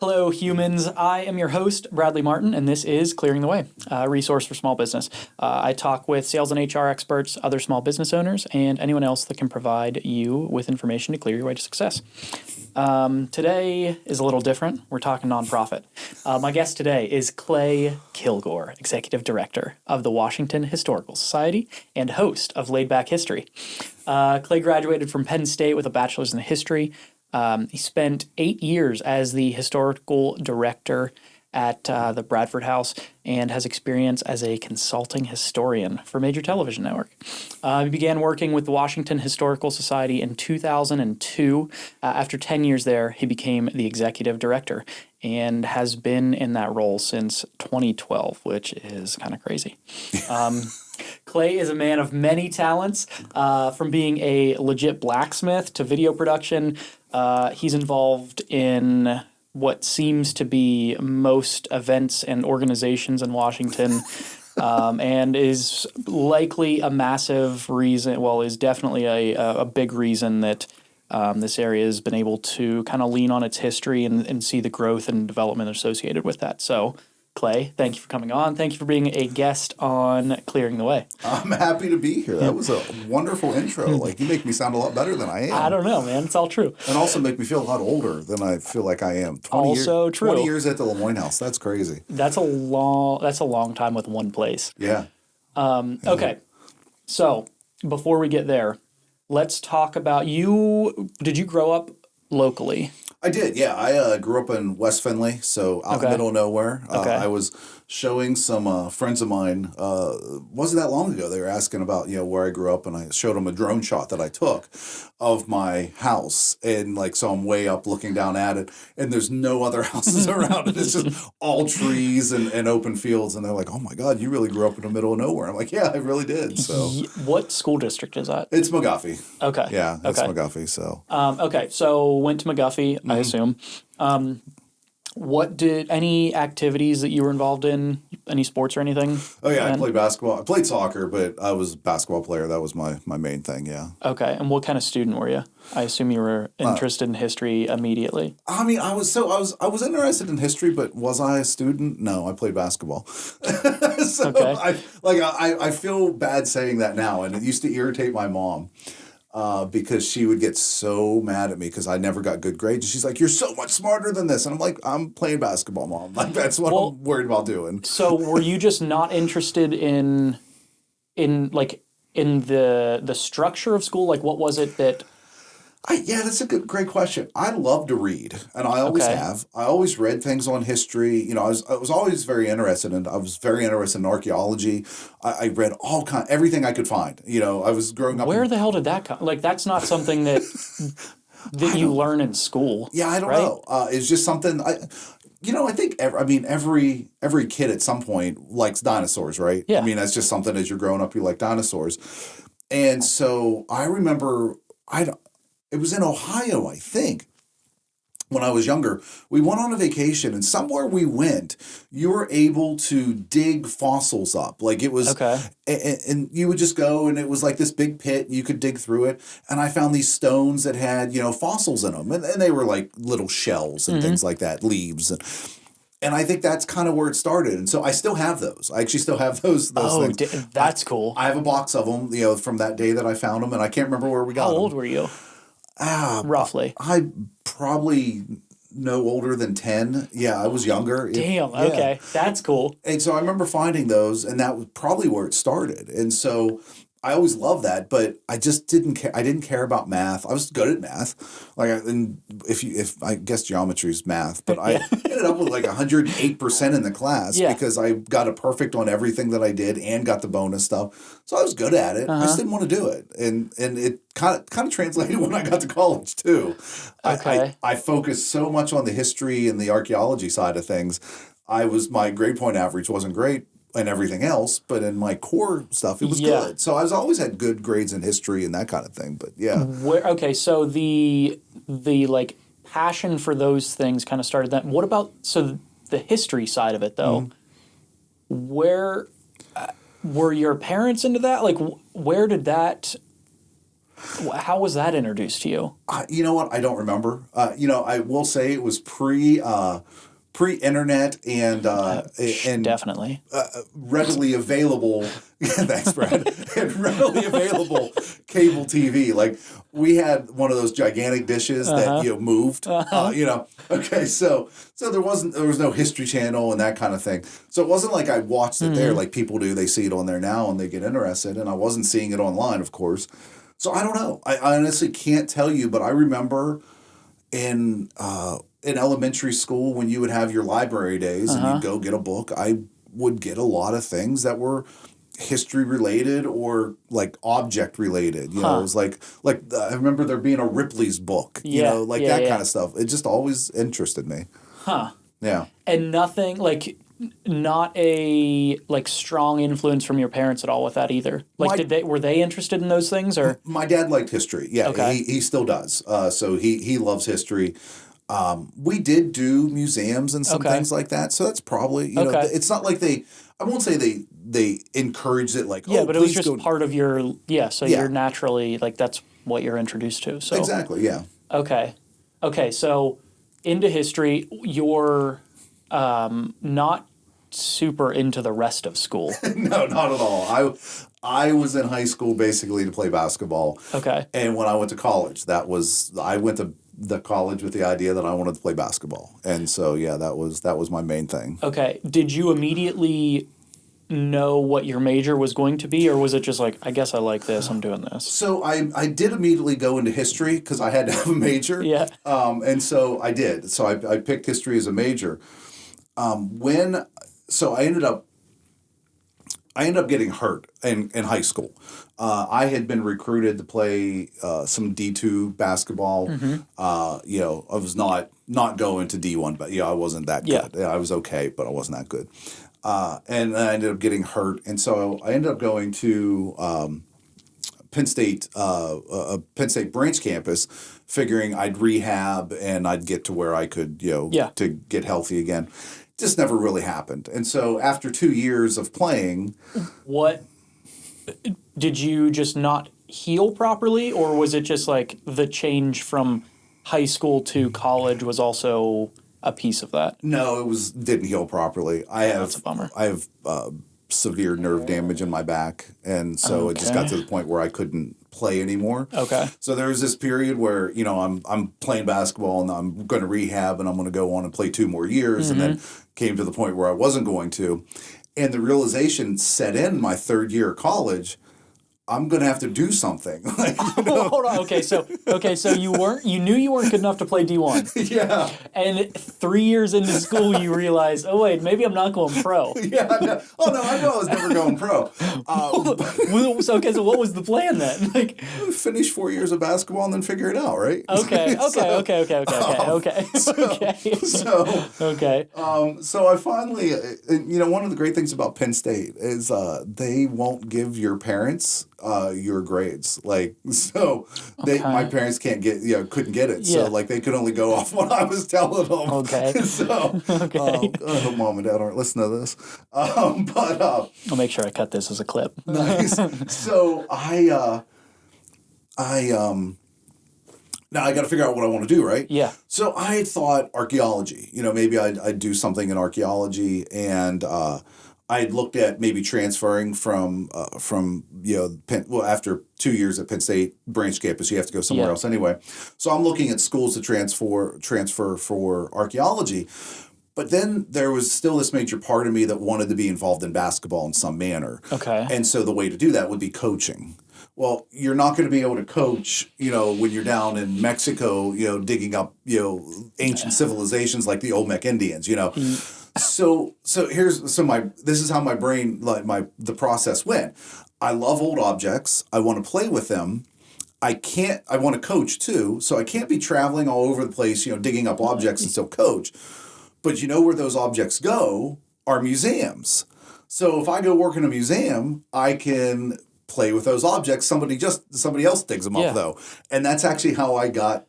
Hello, humans. I am your host, Bradley Martin, and this is Clearing the Way, a resource for small business. I talk with sales and HR experts, other small business owners, and anyone else that can provide you with information to clear your way to success. Today is a little different. We're talking nonprofit. My guest today is Clay Kilgore, Executive Director of the Washington Historical Society and host of Laid Back History. Clay graduated from Penn State with a Bachelors in History. He spent 8 years as the historical director at the Bradford House and has experience as a consulting historian for a major television network. He began working with the Washington Historical Society in 2002. After 10 years there, he became the executive director and has been in that role since 2012, which is kind of crazy. Clay is a man of many talents, from being a legit blacksmith to video production. He's involved in what seems to be most events and organizations in Washington, and is likely a massive reason, well, is definitely a big reason that this area has been able to kind of lean on its history and see the growth and development associated with that. So, Clay, thank you for coming on. Thank you for being a guest on Clearing the Way. I'm happy to be here. That was a wonderful intro. Like, you make me sound a lot better than I am. I don't know, man. It's all true. And also make me feel a lot older than I feel like I am. Also true. 20 years at the Lemoyne House. That's crazy. That's a long time with one place. Yeah. Okay. So, before we get there, let's talk about you. Did you grow up locally? I did, yeah. I grew up in West Findlay, so out in the middle of nowhere. I was showing some friends of mine, wasn't that long ago, they were asking about, where I grew up, and I showed them a drone shot that I took of my house. And so I'm way up looking down at it, and there's no other houses around it. It's just all trees and open fields. And they're like, oh my God, you really grew up in the middle of nowhere. I'm like, yeah, I really did. So, what school district is that? It's McGuffey. Okay. Yeah, it's McGuffey. So, okay. So went to McGuffey, I assume. What did any activities that you were involved in? Any sports or anything? Oh yeah, I played basketball. I played soccer, but I was a basketball player. That was my main thing. Yeah. Okay, and what kind of student were you? I assume you were interested in history immediately. I mean, I was interested in history, but was I a student? No, I played basketball. So okay. I feel bad saying that now, and it used to irritate my mom. Because she would get so mad at me because I never got good grades. And she's like, you're so much smarter than this. And I'm like, I'm playing basketball, Mom. That's what I'm worried about doing. So were you just not interested in the structure of school? Like, what was it that... that's a great question. I love to read, and I always have. I always read things on history. I was always very interested in. I was very interested in archaeology. I read everything I could find. I was growing up. Where the hell did that come? Like, that's not something that you learn in school. Yeah, I don't know. It's just something. I think every kid at some point likes dinosaurs, right? Yeah. I mean, that's just something as you're growing up, you like dinosaurs, and so I remember It was in Ohio, I think, when I was younger. We went on a vacation, and somewhere we went, you were able to dig fossils up. Like, it was, and you would just go, and it was like this big pit, and you could dig through it. And I found these stones that had, fossils in them, and they were like little shells and things like that, leaves. And I think that's kind of where it started. And so I still have those. I actually still have those things. That's cool. I have a box of them, from that day that I found them, and I can't remember where we got them. How old were you? Roughly. I probably no older than 10. Yeah, I was younger. Damn, okay. That's cool. And so I remember finding those, and that was probably where it started. And so I always loved that, but I just didn't care. I didn't care about math. I was good at math. And if I guess geometry is math, but I ended up with 108% in the class because I got a perfect on everything that I did and got the bonus stuff. So I was good at it. I just didn't want to do it. And it kind of translated when I got to college too. Okay. I focused so much on the history and the archaeology side of things. My grade point average wasn't great and everything else, but in my core stuff, it was good. So I always had good grades in history and that kind of thing. But yeah. So the passion for those things kind of started then. What about the history side of it though? Where were your parents into that? Like, where did that How was that introduced to you? You know what? I don't remember. I will say it was pre-internet and Definitely. Readily available. Thanks, Brad. And readily available cable TV. Like we had one of those gigantic dishes that moved. Okay, so there was no History Channel and that kind of thing. So it wasn't like I watched it there like people do. They see it on there now and they get interested. And I wasn't seeing it online, of course. So I don't know. I honestly can't tell you, but I remember in elementary school when you would have your library days and you'd go get a book, I would get a lot of things that were history related or like object related. You know, it was like I remember there being a Ripley's book. That kind of stuff. It just always interested me. Huh. Yeah. And nothing like. Not a strong influence from your parents at all with that either. Were they interested in those things or? My dad liked history. Yeah, okay. He still does. So he loves history. We did do museums and some things like that. So that's probably it's not like I won't say they encouraged it like but it was just part of your you're naturally that's what you're introduced to. So exactly, yeah. Okay, so into history, you're not super into the rest of school. No, not at all. I was in high school basically to play basketball. Okay. And when I went to college, I went to the college with the idea that I wanted to play basketball. And so that was my main thing. Okay. Did you immediately know what your major was going to be, or was it just like, I guess I like this, I'm doing this? So I did immediately go into history because I had to have a major. Yeah. And so I did. So I picked history as a major. So I ended up getting hurt in high school. I had been recruited to play some D2 basketball. I was not going to D1, but I wasn't that good. Yeah, I was okay, but I wasn't that good. And I ended up getting hurt, and so I ended up going to Penn State branch campus, figuring I'd rehab and I'd get to where I could to get healthy again. Just never really happened. And so after 2 years of playing... What? Did you just not heal properly? Or was it just like the change from high school to college was also a piece of that? No, didn't heal properly. That's a bummer. I have severe nerve damage in my back. And so it just got to the point where I couldn't play anymore. Okay. So there was this period where, I'm playing basketball and I'm going to rehab and I'm going to go on and play 2 more years. And then came to the point where I wasn't going to. And the realization set in my 3rd year of college, I'm going to have to do something. Hold on. Okay, so you knew you weren't good enough to play D1. Yeah. And 3 years into school, you realized, oh wait, maybe I'm not going pro. Yeah. No. Oh no, I know I was never going pro. So what was the plan then? Finish 4 years of basketball and then figure it out, right? Okay. So I finally, one of the great things about Penn State is they won't give your parents your grades. My parents couldn't get it. So they could only go off what I was telling them. Okay. So I hope mom and dad aren't listening to this. I'll make sure I cut this as a clip. Nice. So now I got to figure out what I want to do, right? Yeah. So I had thought archaeology. Maybe I'd do something in archaeology, and I had looked at maybe transferring from after 2 years at Penn State branch campus, you have to go somewhere else anyway. So I'm looking at schools to transfer for archaeology. But then there was still this major part of me that wanted to be involved in basketball in some manner. Okay. And so the way to do that would be coaching. Well, you're not going to be able to coach, when you're down in Mexico, digging up, ancient civilizations like the Olmec Indians, So this is how my brain, the process went. I love old objects. I want to play with them. I want to coach too. So I can't be traveling all over the place, digging up objects and still coach. But where those objects go are museums. So if I go work in a museum, I can play with those objects. Somebody else digs them up though. And that's actually how I got,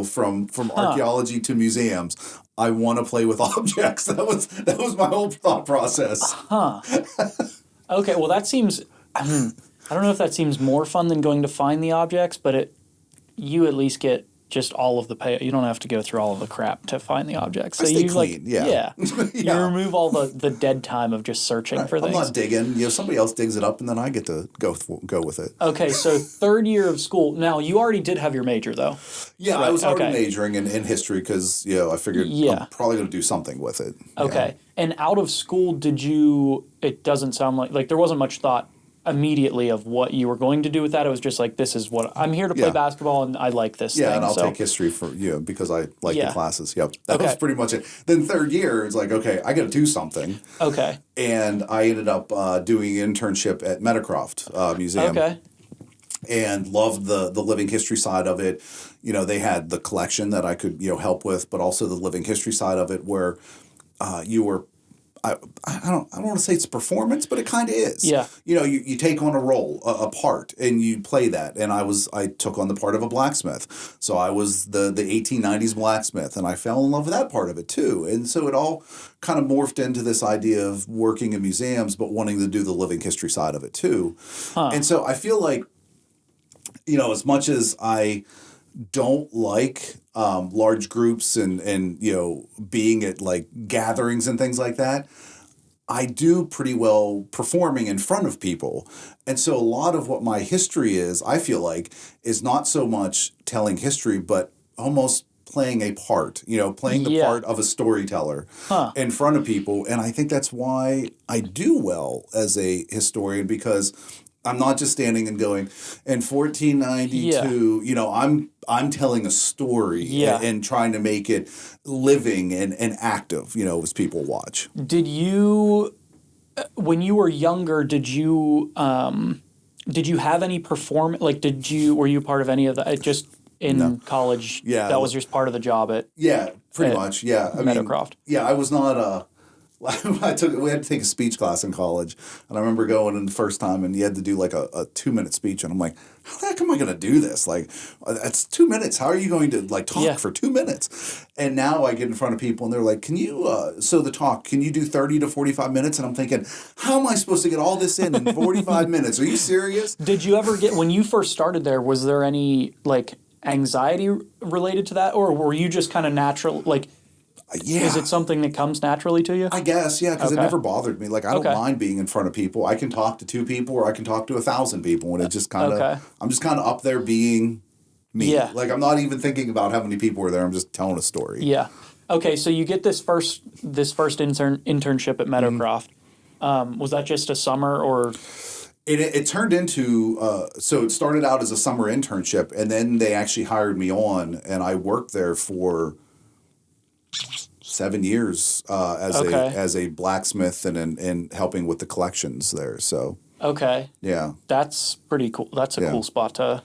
from archaeology to museums. I want to play with objects. That was my whole thought process. Okay, well that seems I don't know if that seems more fun than going to find the objects, but you at least get just all of the pay. You don't have to go through all of the crap to find the objects. So I stay you clean, yeah. yeah. You remove all the dead time of just searching for I'm things. not digging. Somebody else digs it up, and then I get to go with it. Okay, so third year of school. Now, you already did have your major, though. Yeah, right? I was already majoring in history because, I figured I'm probably going to do something with it. Okay. And out of school, it doesn't sound like there wasn't much thought immediately of what you were going to do with that. It was just like, this is what I'm here to play basketball, and I like this thing. Yeah, and I'll take history for because I like the classes. Yep, that was pretty much it. Then third year, it's like, okay, I got to do something. Okay. And I ended up doing an internship at Meadowcroft Museum. Okay. And loved the living history side of it. They had the collection that I could help with, but also the living history side of it, where you were. I don't want to say it's a performance, but it kind of is. Yeah. You take on a role, a part, and you play that. And I took on the part of a blacksmith. So I was the 1890s blacksmith, and I fell in love with that part of it too. And so it all kind of morphed into this idea of working in museums, but wanting to do the living history side of it too. Huh. And so I feel like, as much as I don't like large groups and being at like gatherings and things like that, I do pretty well performing in front of people. And so a lot of what my history is, I feel like, is not so much telling history, but almost playing a part, playing the part of a storyteller in front of people. And I think that's why I do well as a historian, because I'm not just standing and going, in 1492, I'm telling a story and trying to make it living and active, as people watch. Did you, when you were younger, did you have any were you part of any of that? Just in college, that was just part of the job at pretty much, yeah. Meadowcroft. I was not we had to take a speech class in college, and I remember going in the first time, and you had to do like a 2-minute speech, and I'm like, how the heck am I going to do this? Like, that's 2 minutes. How are you going to talk for 2 minutes? And now I get in front of people, and they're like, can you can you do 30 to 45 minutes? And I'm thinking, how am I supposed to get all this in 45 minutes? Are you serious? Did you ever when you first started there, was there any anxiety related to that, or were you just kind of natural Is it something that comes naturally to you? I guess, yeah, because it never bothered me. I don't mind being in front of people. I can talk to 2 people, or I can talk to 1,000 people, and it just kind of, I'm just kind of up there being me. Yeah. I'm not even thinking about how many people were there. I'm just telling a story. Yeah. Okay, so you get this first internship at Meadowcroft. Was that just a summer, or? It turned into, so it started out as a summer internship, and then they actually hired me on, and I worked there for 7 years as a blacksmith and helping with the collections there. So that's pretty cool. That's a cool spot to.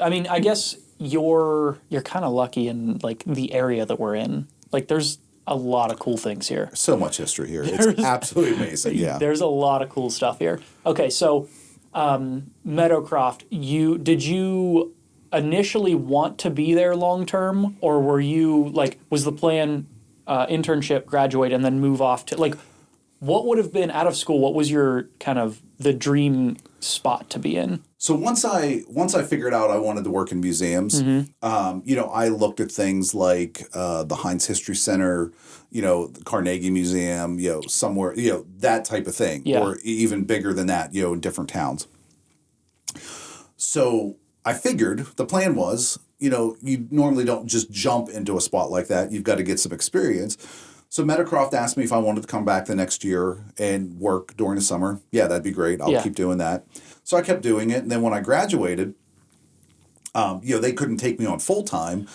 I mean, I guess you're kind of lucky in the area that we're in. There's a lot of cool things here. So much history here. It's absolutely amazing. Yeah, there's a lot of cool stuff here. Okay, so Meadowcroft, did you initially want to be there long term, or were you was the plan internship, graduate, and then move off to what would have been out of school? What was your kind of the dream spot to be in? So once I figured out I wanted to work in museums, I looked at things like the Heinz History Center, the Carnegie Museum, somewhere, that type of thing, or even bigger than that, in different towns. So I figured the plan was, you normally don't just jump into a spot like that. You've got to get some experience. So Meadowcroft asked me if I wanted to come back the next year and work during the summer. Yeah, that'd be great. I'll keep doing that. So I kept doing it. And then when I graduated, they couldn't take me on full time.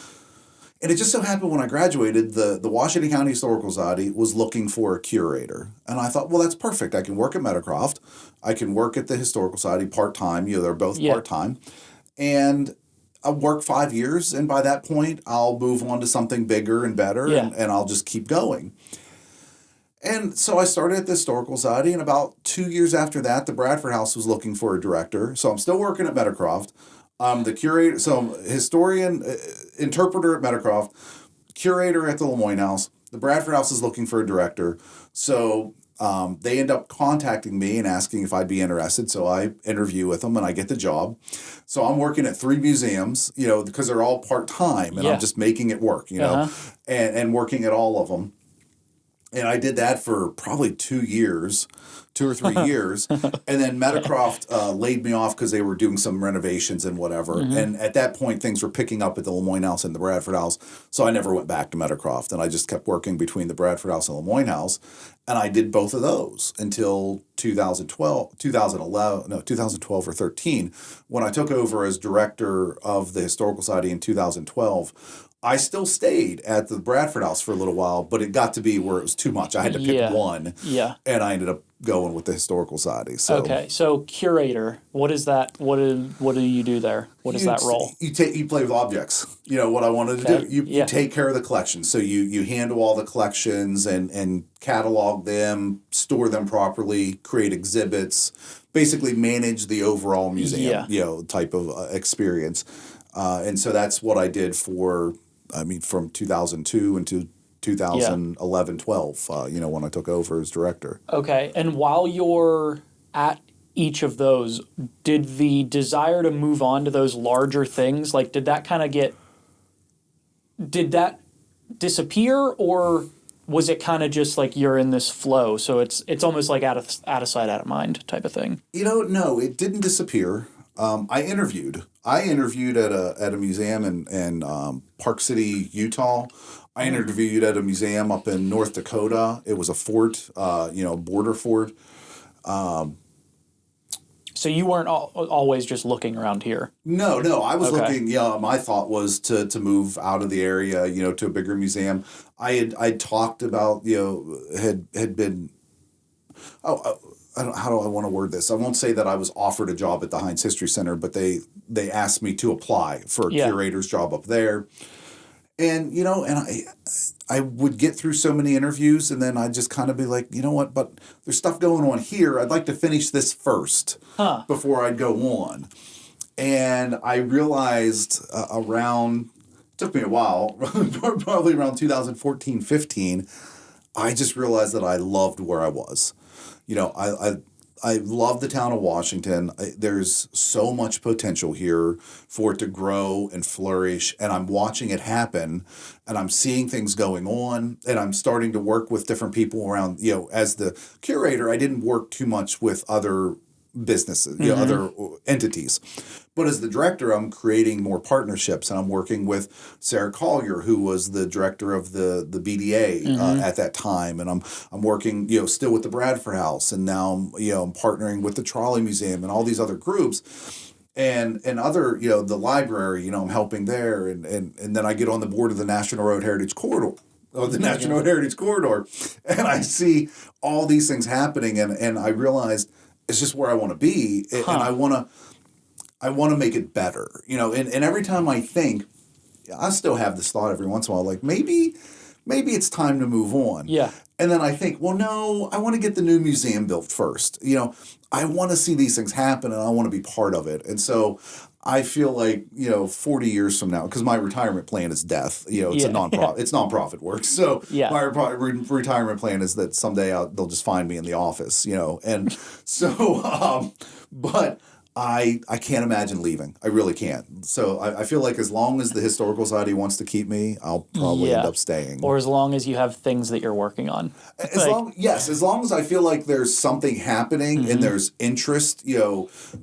And it just so happened when I graduated, the Washington County Historical Society was looking for a curator. And I thought, well, that's perfect. I can work at Meadowcroft. I can work at the Historical Society part-time. They're both part-time. And I'll work 5 years, and by that point, I'll move on to something bigger and better, and I'll just keep going. And so I started at the Historical Society, and about 2 years after that, the Bradford House was looking for a director. So I'm still working at Meadowcroft. I'm the curator, so I'm historian, interpreter at Meadowcroft, curator at the Lemoyne House. The Bradford House is looking for a director. So they end up contacting me and asking if I'd be interested. So I interview with them and I get the job. So I'm working at 3 museums, because they're all part-time and I'm just making it work, and working at all of them. And I did that for probably 2 or 3 years. And then Meadowcroft laid me off because they were doing some renovations and whatever. Mm-hmm. And at that point, things were picking up at the Lemoyne House and the Bradford House. So I never went back to Meadowcroft. And I just kept working between the Bradford House and Lemoyne House. And I did both of those until 2012 or 13, when I took over as director of the Historical Society in 2012. I still stayed at the Bradford House for a little while, but it got to be where it was too much. I had to pick one. Yeah. And I ended up going with the Historical Society. So. Okay. So curator, what is that? What do you do there? What is that role? You play with objects. What I wanted to do. You take care of the collection. So you handle all the collections and catalog them, store them properly, create exhibits, basically manage the overall museum, type of experience. And so that's what I did from 2002 into 2011-12, when I took over as director. Okay. And while you're at each of those, did the desire to move on to those larger things, did that disappear, or was it kind of just like you're in this flow? So it's almost like out of sight, out of mind type of thing. No, it didn't disappear. I interviewed at a museum in Park City, Utah. I interviewed at a museum up in North Dakota. It was a fort, border fort. So you weren't always just looking around here? No. I was looking, my thought was to move out of the area, to a bigger museum. I talked about, had been... how do I want to word this? I won't say that I was offered a job at the Heinz History Center, but they asked me to apply for a curator's job up there. And, and I would get through so many interviews, and then I'd just kind of be like, you know what, but there's stuff going on here. I'd like to finish this first before I'd go on. And I realized took me a while, probably around 2014, 15, I just realized that I loved where I was. I love the town of Washington. There's so much potential here for it to grow and flourish, and I'm watching it happen, and I'm seeing things going on, and I'm starting to work with different people around, as the curator, I didn't work too much with other businesses, other entities. But as the director, I'm creating more partnerships, and I'm working with Sarah Collier, who was the director of the BDA at that time, and I'm working, still with the Bradford House, and now I'm partnering with the Trolley Museum and all these other groups, and other, the library, I'm helping there, and then I get on the board of the National Road Heritage Corridor. National Road Heritage Corridor, and I see all these things happening, and I realized it's just where I want to be, and I want to make it better, and every time I think, I still have this thought every once in a while, like maybe it's time to move on. Yeah. And then I think, well, no, I want to get the new museum built first. I want to see these things happen, and I want to be part of it. And so I feel like, 40 years from now, because my retirement plan is death. It's a nonprofit. It's nonprofit work. So my retirement plan is that someday they'll just find me in the office. And so, but I can't imagine leaving. I really can't. So I feel like as long as the Historical Society wants to keep me, I'll probably end up staying. Or as long as you have things that you're working on. As long as I feel like there's something happening and there's interest,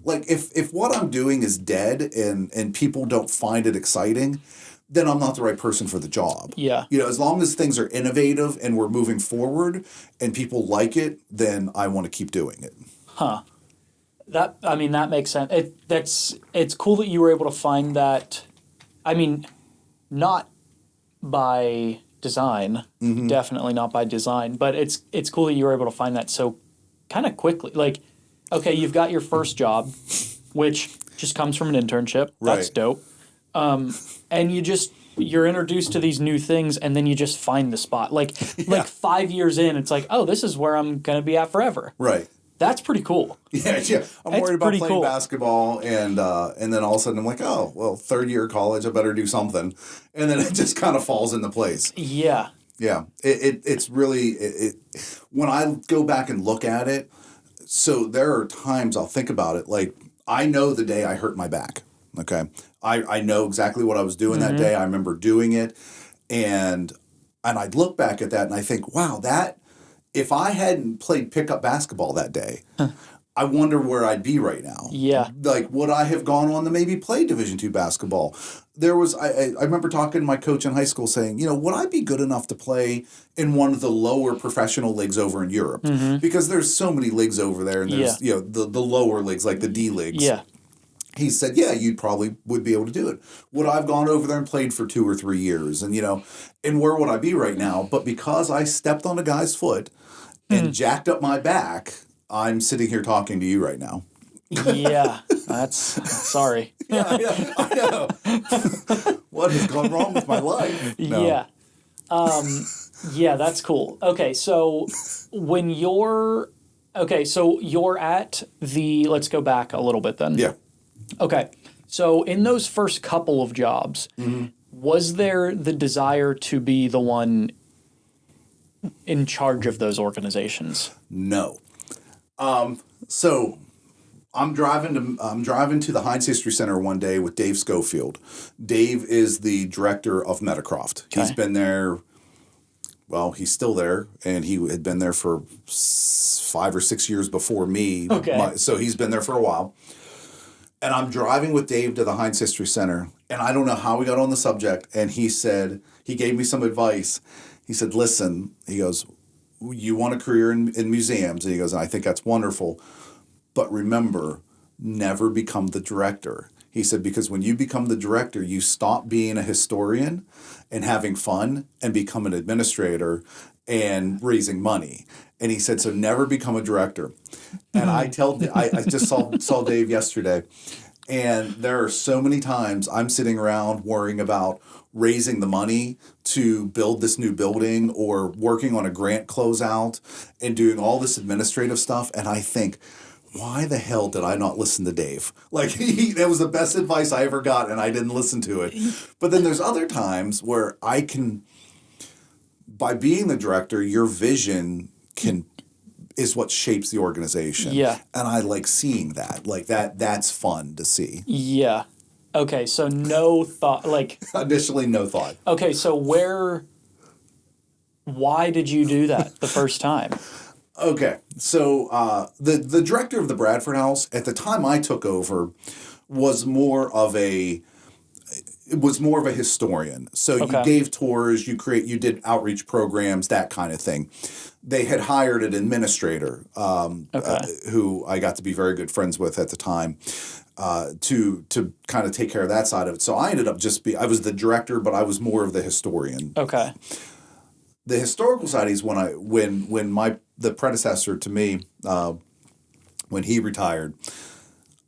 like if what I'm doing is dead and people don't find it exciting, then I'm not the right person for the job. Yeah. As long as things are innovative and we're moving forward and people like it, then I want to keep doing it. Huh. That makes sense. It's cool that you were able to find that. Not by design, definitely not by design, but it's cool that you were able to find that so kind of quickly. Like, okay, you've got your first job, which just comes from an internship. Right. That's dope. And you're introduced to these new things, and then you just find the spot. Like 5 years in, it's like, oh, this is where I'm gonna be at forever. Right. That's pretty cool. Yeah. I'm worried about playing basketball, and then all of a sudden I'm like, oh, well, third year of college, I better do something. And then it just kind of falls into place. Yeah. Yeah. It's really, when I go back and look at it, so there are times I'll think about it. Like, I know the day I hurt my back. Okay. I know exactly what I was doing that day. I remember doing it. And I'd look back at that and I think, wow, if I hadn't played pickup basketball that day, I wonder where I'd be right now. Yeah. Like, would I have gone on to maybe play Division II basketball? I remember talking to my coach in high school saying, would I be good enough to play in one of the lower professional leagues over in Europe? Because there's so many leagues over there, and there's, the lower leagues, like the D leagues. Yeah. He said, yeah, you probably would be able to do it. Would I have gone over there and played for 2 or 3 years? And, and where would I be right now? But because I stepped on a guy's foot and jacked up my back, I'm sitting here talking to you right now. Yeah, sorry. Yeah, I know. What has gone wrong with my life? No. Yeah. Yeah, that's cool. Okay, so you're at let's go back a little bit then. Yeah. Okay, so in those first couple of jobs, was there the desire to be the one in charge of those organizations? No. So I'm driving to the Heinz History Center one day with Dave Schofield. Dave is the director of Meadowcroft. Okay. He's been there. Well, he's still there, and he had been there for 5 or 6 years before me. Okay. So he's been there for a while. And I'm driving with Dave to the Heinz History Center, and I don't know how we got on the subject, and he gave me some advice. He said, listen, he goes, you want a career in museums, and he goes, I think that's wonderful, but remember, never become the director. He said, because when you become the director, you stop being a historian and having fun and become an administrator and raising money. And he said, so never become a director. And I just saw Dave yesterday, and there are so many times I'm sitting around worrying about raising the money to build this new building or working on a grant closeout and doing all this administrative stuff. And I think, why the hell did I not listen to Dave? Like, that was the best advice I ever got, and I didn't listen to it. But then there's other times where by being the director, your vision is what shapes the organization. Yeah. And I like seeing that. Like, that's fun to see. Yeah. Okay, so no thought, like... Initially, no thought. Okay, so why did you do that the first time? Okay, so the director of the Bradford House, at the time I took over, was more of a historian. So you gave tours, you did outreach programs, that kind of thing. They had hired an administrator who I got to be very good friends with at the time to kind of take care of that side of it. So I ended up I was the director, but I was more of the historian. Okay. The historical side is when the predecessor to me, when he retired,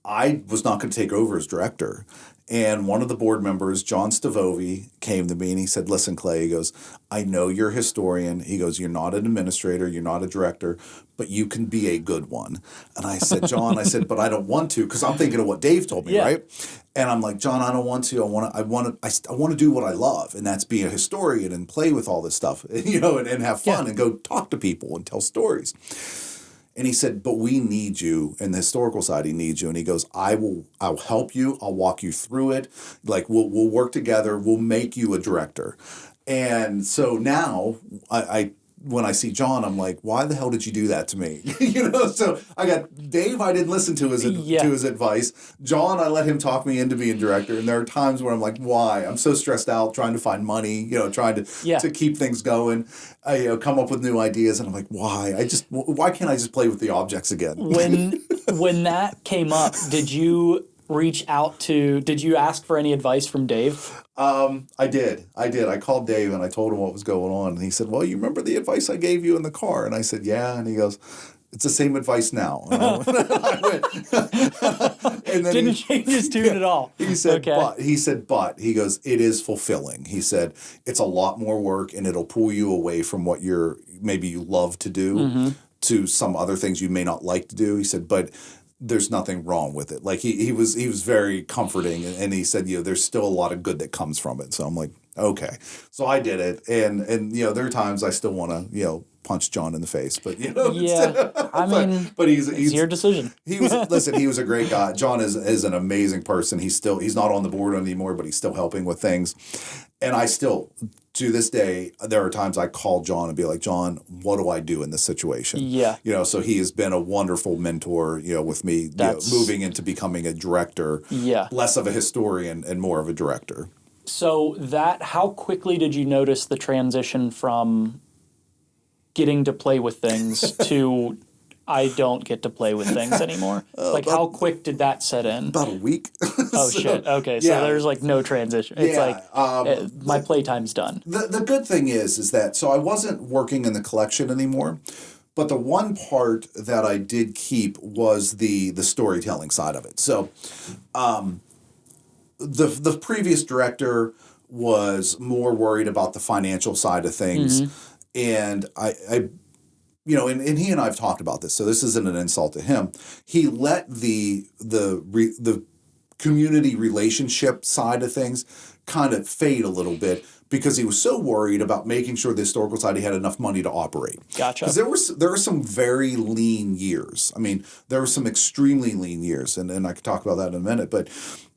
I was not going to take over as director. And one of the board members, John Stavovi, came to me and he said, listen, Clay, he goes, I know you're a historian. He goes, you're not an administrator, you're not a director, but you can be a good one. And I said, John, but I don't want to, because I'm thinking of what Dave told me, right? And I'm like, John, I don't want to. I want to do what I love, and that's be a historian and play with all this stuff, and have fun and go talk to people and tell stories. And he said, but we need you, and the historical side, he needs you. And he goes, I'll help you. I'll walk you through it. Like, we'll work together. We'll make you a director. And so now when I see John, I'm like, why the hell did you do that to me? So I got Dave, I didn't listen to his advice. John, I let him talk me into being director. And there are times where I'm like, why? I'm so stressed out trying to find money, trying to keep things going. I come up with new ideas, and I'm like, why? Why can't I just play with the objects again? When that came up, did you ask for any advice from Dave? I did. I called Dave and I told him what was going on. And he said, well, you remember the advice I gave you in the car? And I said, yeah. And he goes, it's the same advice now. And I went, and then didn't change his tune at all. He said, but he goes, it is fulfilling. He said, it's a lot more work and it'll pull you away from what maybe you love to do to some other things you may not like to do. He said, but there's nothing wrong with it. Like he was very comforting, and he said, there's still a lot of good that comes from it. So I'm like, okay. So I did it, and there are times I still want to punch John in the face, but Yeah, I mean, but it's your decision. He was he was a great guy. John is an amazing person. He's not on the board anymore, but he's still helping with things, and I still. To this day, there are times I call John and be like, John, what do I do in this situation? Yeah. So he has been a wonderful mentor, with me moving into becoming a director. Yeah. Less of a historian and more of a director. So how quickly did you notice the transition from getting to play with things to I don't get to play with things anymore? How quick did that set in? About a week. Oh, shit. Okay, so there's no transition. It's my playtime's done. The good thing is that, so I wasn't working in the collection anymore, but the one part that I did keep was the storytelling side of it. So the previous director was more worried about the financial side of things, and I and he and I have talked about this, so this isn't an insult to him. He let the community relationship side of things kind of fade a little bit because he was so worried about making sure the Historical Society had enough money to operate. Gotcha. Because there were some very lean years. I mean, there were some extremely lean years, and I could talk about that in a minute. But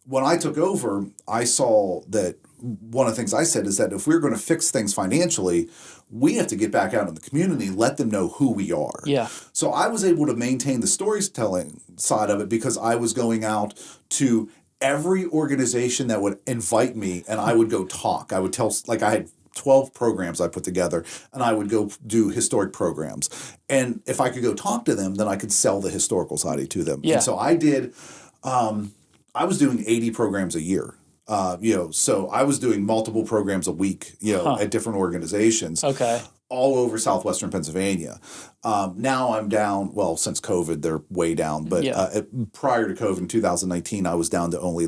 when I took over, I saw that one of the things I said is that if we're going to fix things financially, we have to get back out in the community, let them know who we are. Yeah. So I was able to maintain the storytelling side of it because I was going out to every organization that would invite me, and I would go talk. I would tell, I had 12 programs I put together, and I would go do historic programs. And if I could go talk to them, then I could sell the Historical Society to them. Yeah. And so I did, I was doing 80 programs a year. So I was doing multiple programs a week, at different organizations. Okay. All over southwestern Pennsylvania. Now I'm down, since COVID, they're way down. But prior to COVID in 2019, I was down to only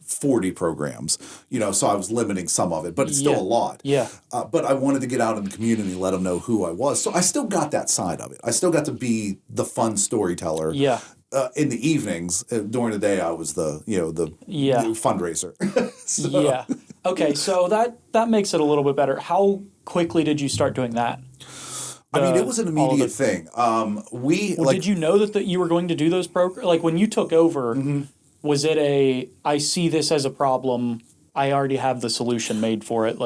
40 programs. So I was limiting some of it, but it's still a lot. Yeah. But I wanted to get out in the community, let them know who I was. So I still got that side of it. I still got to be the fun storyteller. Yeah. In the evenings, during the day, I was the fundraiser. Yeah. Okay, so that makes it a little bit better. How quickly did you start doing that? It was an immediate thing. Did you know that you were going to do those programs? When you took over, was it I see this as a problem, I already have the solution made for it,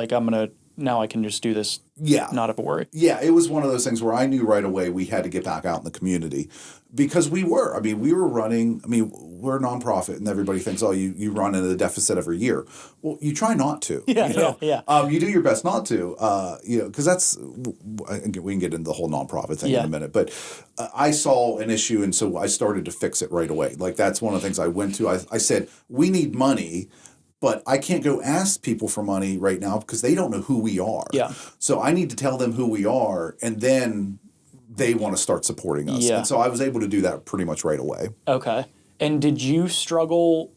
now I can just do this, not have a worry? Yeah, it was one of those things where I knew right away we had to get back out in the community because we were running, we're a nonprofit and everybody thinks, you run into the deficit every year. Well, you try not to. Yeah. You do your best not to, because that's, we can get into the whole nonprofit thing in a minute, but I saw an issue and so I started to fix it right away. That's one of the things I went to. I said, we need money, but I can't go ask people for money right now because they don't know who we are. Yeah. So I need to tell them who we are, and then they want to start supporting us. Yeah. And so I was able to do that pretty much right away. Okay. And did you struggle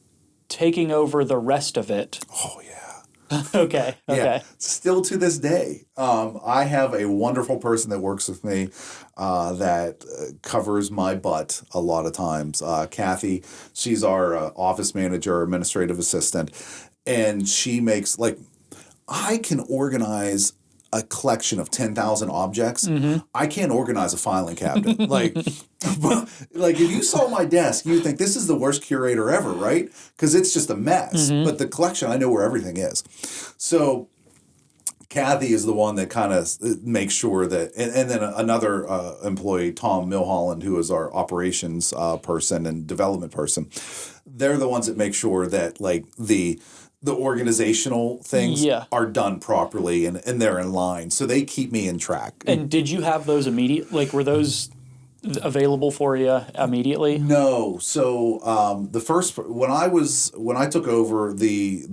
taking over the rest of it? Oh, yeah. Okay. Yeah. Still to this day, I have a wonderful person that works with me that covers my butt a lot of times. Kathy, she's our office manager, administrative assistant, and she makes, I can organize a collection of 10,000 objects. I can't organize a filing cabinet. If you saw my desk, you'd think this is the worst curator ever, right? Because it's just a mess. But the collection, I know where everything is. So Kathy is the one that kind of makes sure that, and then another employee, Tom Milholland, who is our operations person and development person, they're the ones that make sure that the organizational things are done properly and they're in line. So they keep me in track. And did you have those were those available for you immediately? No. So the first, when I took over the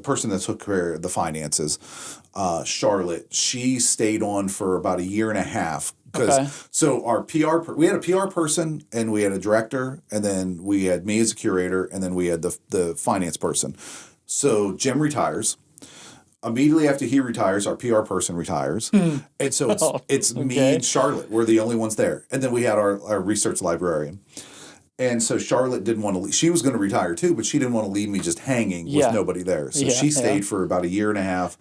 person that took care of the finances, Charlotte, she stayed on for about a year and a half. So our we had a PR person and we had a director and then we had me as a curator and then we had the finance person. So Jim retires. Immediately after he retires, our PR person retires. And so it's me and Charlotte. We're the only ones there. And then we had our research librarian. And so Charlotte didn't want to leave. She was going to retire too, but she didn't want to leave me just hanging with nobody there. So she stayed for about a year and a half.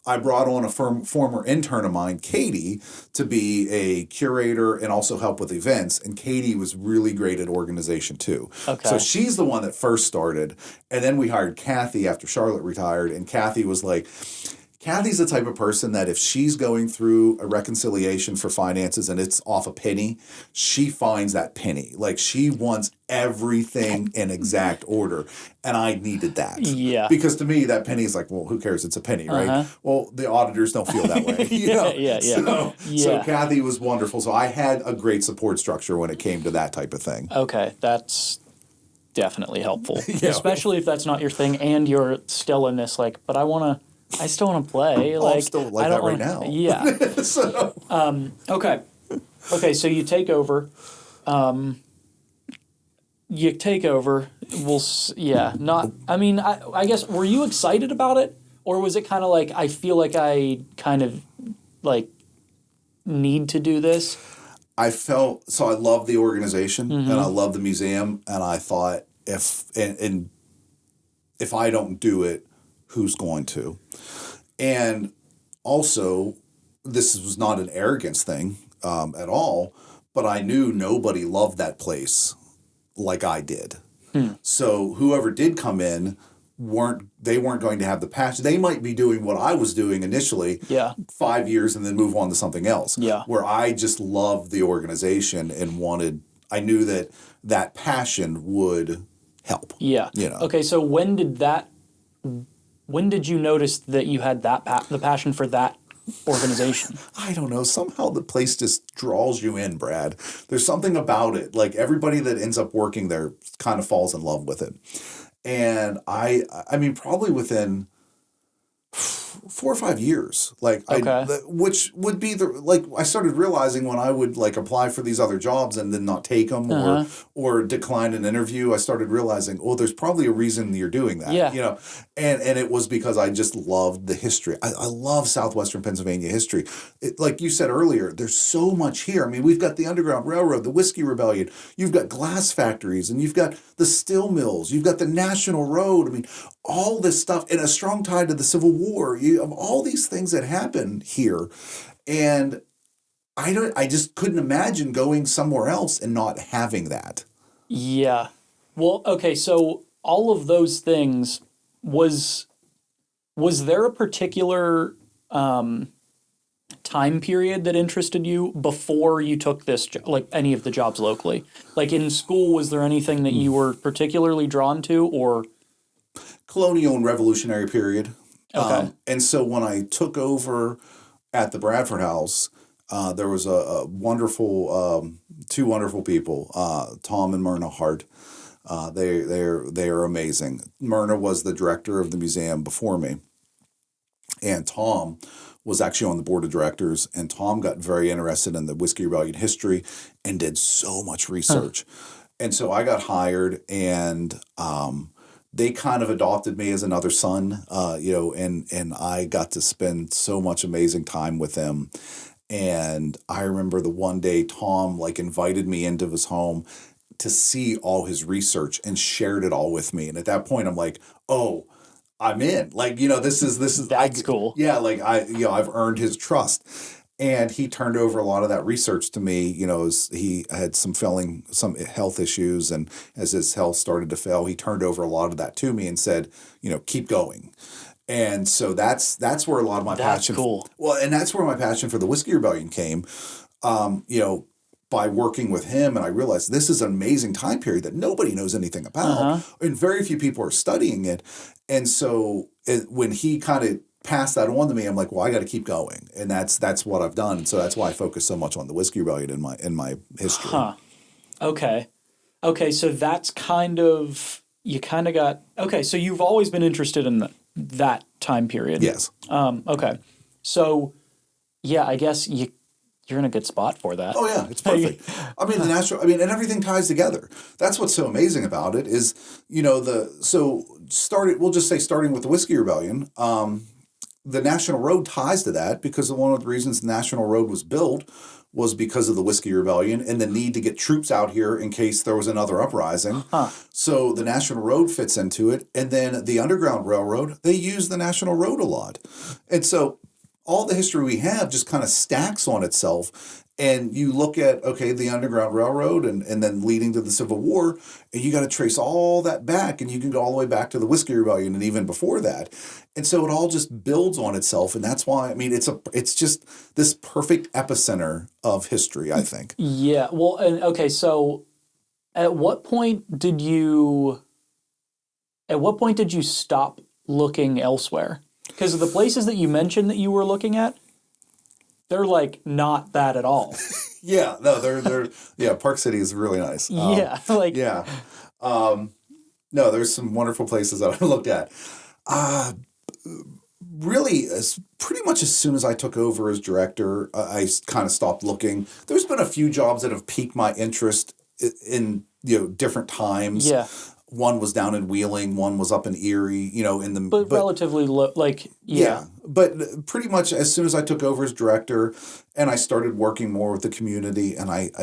I brought on a former intern of mine, Katie, to be a curator and also help with events. And Katie was really great at organization too. Okay. So she's the one that first started. And then we hired Kathy after Charlotte retired. And Kathy's the type of person that if she's going through a reconciliation for finances and it's off a penny, she finds that penny. Like, she wants everything in exact order. And I needed that. Yeah. Because to me, that penny is like, well, who cares? It's a penny, right? Well, the auditors don't feel that way. So Kathy was wonderful. So I had a great support structure when it came to that type of thing. Okay. That's definitely helpful. Especially if that's not your thing and you're still in this, like, but I still want to play. I'm still like that right now. Yeah. Okay. Okay, so you take over. I guess, were you excited about it? Or was it kind of like, I feel like I kind of, like, need to do this? I love the organization and I love the museum. And I thought, if I don't do it, who's going to? And also, this was not an arrogance thing at all, but I knew nobody loved that place like I did. So whoever did come in weren't going to have the passion. They might be doing what I was doing initially, 5 years, and then move on to something else. Where I just loved the organization and I knew that passion would help. Okay, so when did you notice that you had the passion for that organization? I don't know. Somehow the place just draws you in, Brad. There's something about it. Like, everybody that ends up working there kind of falls in love with it. And I mean, probably within 4 or 5 years, which would be I started realizing when I would apply for these other jobs and then not take them or decline an interview, I started realizing, there's probably a reason you're doing that. And it was because I just loved the history. I love Southwestern Pennsylvania history. Like you said earlier, there's so much here. I mean, we've got the Underground Railroad, the Whiskey Rebellion, you've got glass factories, and you've got the steel mills, you've got the National Road. I mean, all this stuff, and a strong tie to the Civil War. You have all these things that happen here, and I just couldn't imagine going somewhere else and not having that. Yeah. Well, okay, so all of those things, was there a particular time period that interested you before you took this any of the jobs locally? Like, in school, was there anything that you were particularly drawn to, or colonial and revolutionary period? Okay. And so when I took over at the Bradford House, there was a wonderful, two wonderful people, Tom and Myrna Hart. They are amazing. Myrna was the director of the museum before me, and Tom was actually on the board of directors. And Tom got very interested in the Whiskey Rebellion history and did so much research. And so I got hired, and they kind of adopted me as another son, and I got to spend so much amazing time with them. And I remember the one day Tom invited me into his home to see all his research and shared it all with me. And at that point, I'm like, oh, I'm in. This is that's cool. Yeah, I've earned his trust. And he turned over a lot of that research to me, as he had some health issues, and as his health started to fail, he turned over a lot of that to me and said, keep going. And so that's where a lot of my passion. Cool. Well, and that's where my passion for the Whiskey Rebellion came, by working with him. And I realized this is an amazing time period that nobody knows anything about, and very few people are studying it. And so when he kind of passed that on to me, I'm like, well, I got to keep going, and that's what I've done. And so that's why I focus so much on the Whiskey Rebellion in my history. Okay, so that's so you've always been interested in that time period. Yes. Okay, so yeah, I guess you're in a good spot for that. Oh yeah, it's perfect. I mean, and everything ties together. That's what's so amazing about it is, we'll just say starting with the Whiskey Rebellion, the National Road ties to that, because one of the reasons the National Road was built was because of the Whiskey Rebellion and the need to get troops out here in case there was another uprising. Huh. So the National Road fits into it. And then the Underground Railroad, they use the National Road a lot. And so all the history we have just kind of stacks on itself. And you look at, okay, the Underground Railroad and then leading to the Civil War, and you got to trace all that back, and you can go all the way back to the Whiskey Rebellion and even before that. And so it all just builds on itself, and that's why, I mean, it's just this perfect epicenter of history, I think. Yeah. Well, and okay, so at what point did you stop looking elsewhere? Because the places that you mentioned that you were looking at, they're like not that at all. Yeah, no, they're Park City is really nice. Yeah, like yeah. No, there's some wonderful places that I looked at. Really, pretty much as soon as I took over as director, I kind of stopped looking. There's been a few jobs that have piqued my interest in different times. Yeah. One was down in Wheeling, one was up in Erie, but relatively low, like, yeah. But pretty much as soon as I took over as director and I started working more with the community and I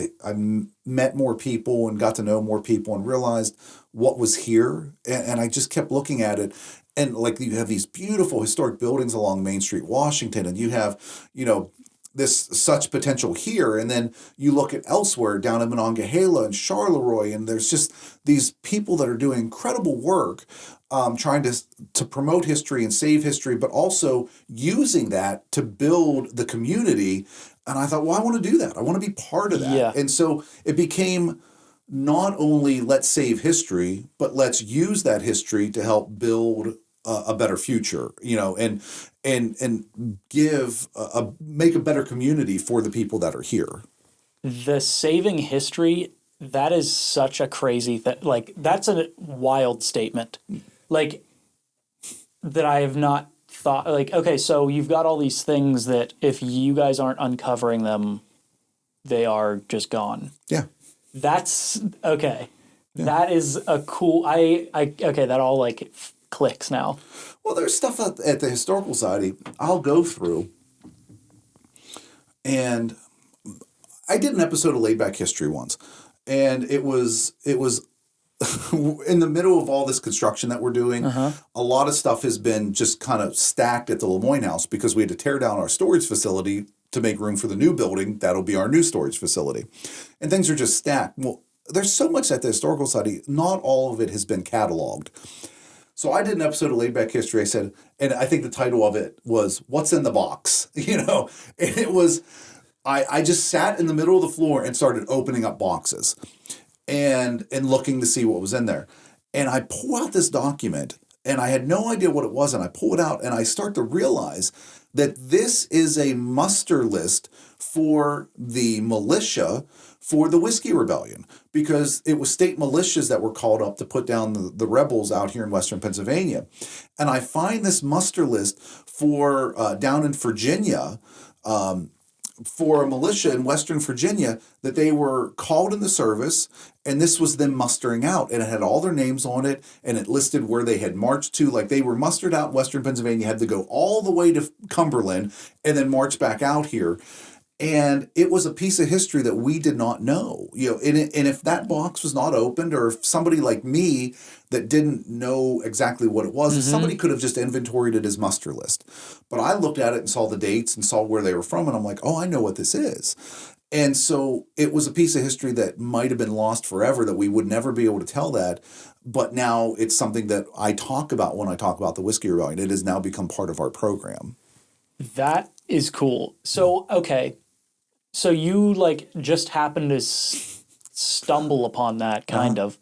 met more people and got to know more people and realized what was here. And I just kept looking at it. And like you have these beautiful historic buildings along Main Street, Washington, and you have, this such potential here, and then you look at elsewhere down in Monongahela and Charleroi, and there's just these people that are doing incredible work, trying to promote history and save history, but also using that to build the community. And I thought, well, I want to do that. I want to be part of that. Yeah. And so it became not only let's save history, but let's use that history to help build a better future, and make a better community for the people that are here. The saving history, that is such a crazy thing. Like, that's a wild statement. Like, that I have not thought, like, okay, so you've got all these things that if you guys aren't uncovering them, they are just gone. Yeah. That's, okay. Yeah. That is a cool, okay, that all, like, clicks now. Well, there's stuff at the Historical Society I'll go through, and I did an episode of Laid Back History once, and it was in the middle of all this construction that we're doing. A lot of stuff has been just kind of stacked at the Lemoyne House because we had to tear down our storage facility to make room for the new building. That'll be our new storage facility, and things are just stacked. Well, there's so much at the Historical Society, not all of it has been cataloged. So I did an episode of Laid Back History. I said, and I think the title of it was "What's in the Box?" And it was, I just sat in the middle of the floor and started opening up boxes, and looking to see what was in there. And I pull out this document, and I had no idea what it was. And I pull it out, and I start to realize that this is a muster list for the militia for the Whiskey Rebellion, because it was state militias that were called up to put down the rebels out here in western Pennsylvania. And I find this muster list for down in Virginia, for a militia in western Virginia, that they were called in the service, and this was them mustering out, and it had all their names on it, and it listed where they had marched to. Like, they were mustered out in western Pennsylvania, had to go all the way to Cumberland, and then march back out here. And it was a piece of history that we did not know, and if that box was not opened, or if somebody like me that didn't know exactly what it was, somebody could have just inventoried it as muster list. But I looked at it and saw the dates and saw where they were from, and I'm like, oh, I know what this is. And so it was a piece of history that might have been lost forever, that we would never be able to tell that. But now it's something that I talk about when I talk about the Whiskey Rebellion. It has now become part of our program. That is cool. So, okay. So you, like, just happened to stumble upon that, kind of.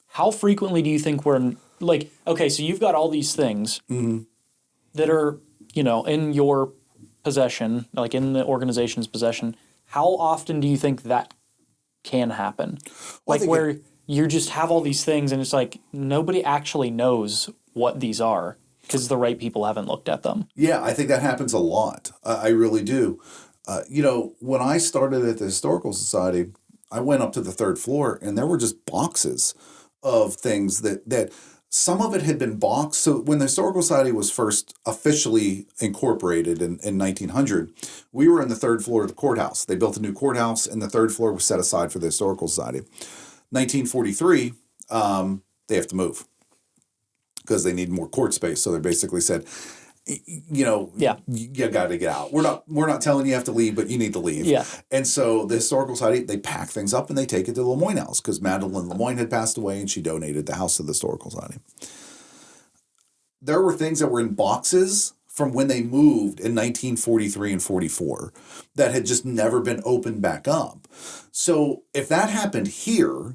How frequently do you think we're, like, okay, so you've got all these things that are, in your possession, like in the organization's possession. How often do you think that can happen? Well, like, where you just have all these things and it's like nobody actually knows what these are because the right people haven't looked at them. Yeah, I think that happens a lot. I really do. When I started at the Historical Society, I went up to the third floor and there were just boxes of things that some of it had been boxed. So when the Historical Society was first officially incorporated in 1900, we were in the third floor of the courthouse. They built a new courthouse, and the third floor was set aside for the Historical Society. 1943, they have to move because they need more court space. So they basically said, you got to get out. We're not telling you have to leave, but you need to leave. Yeah. And so the Historical Society, they pack things up and they take it to the Lemoyne House because Madeline Lemoyne had passed away and she donated the house to the Historical Society. There were things that were in boxes from when they moved in 1943 and 44 that had just never been opened back up. So if that happened here,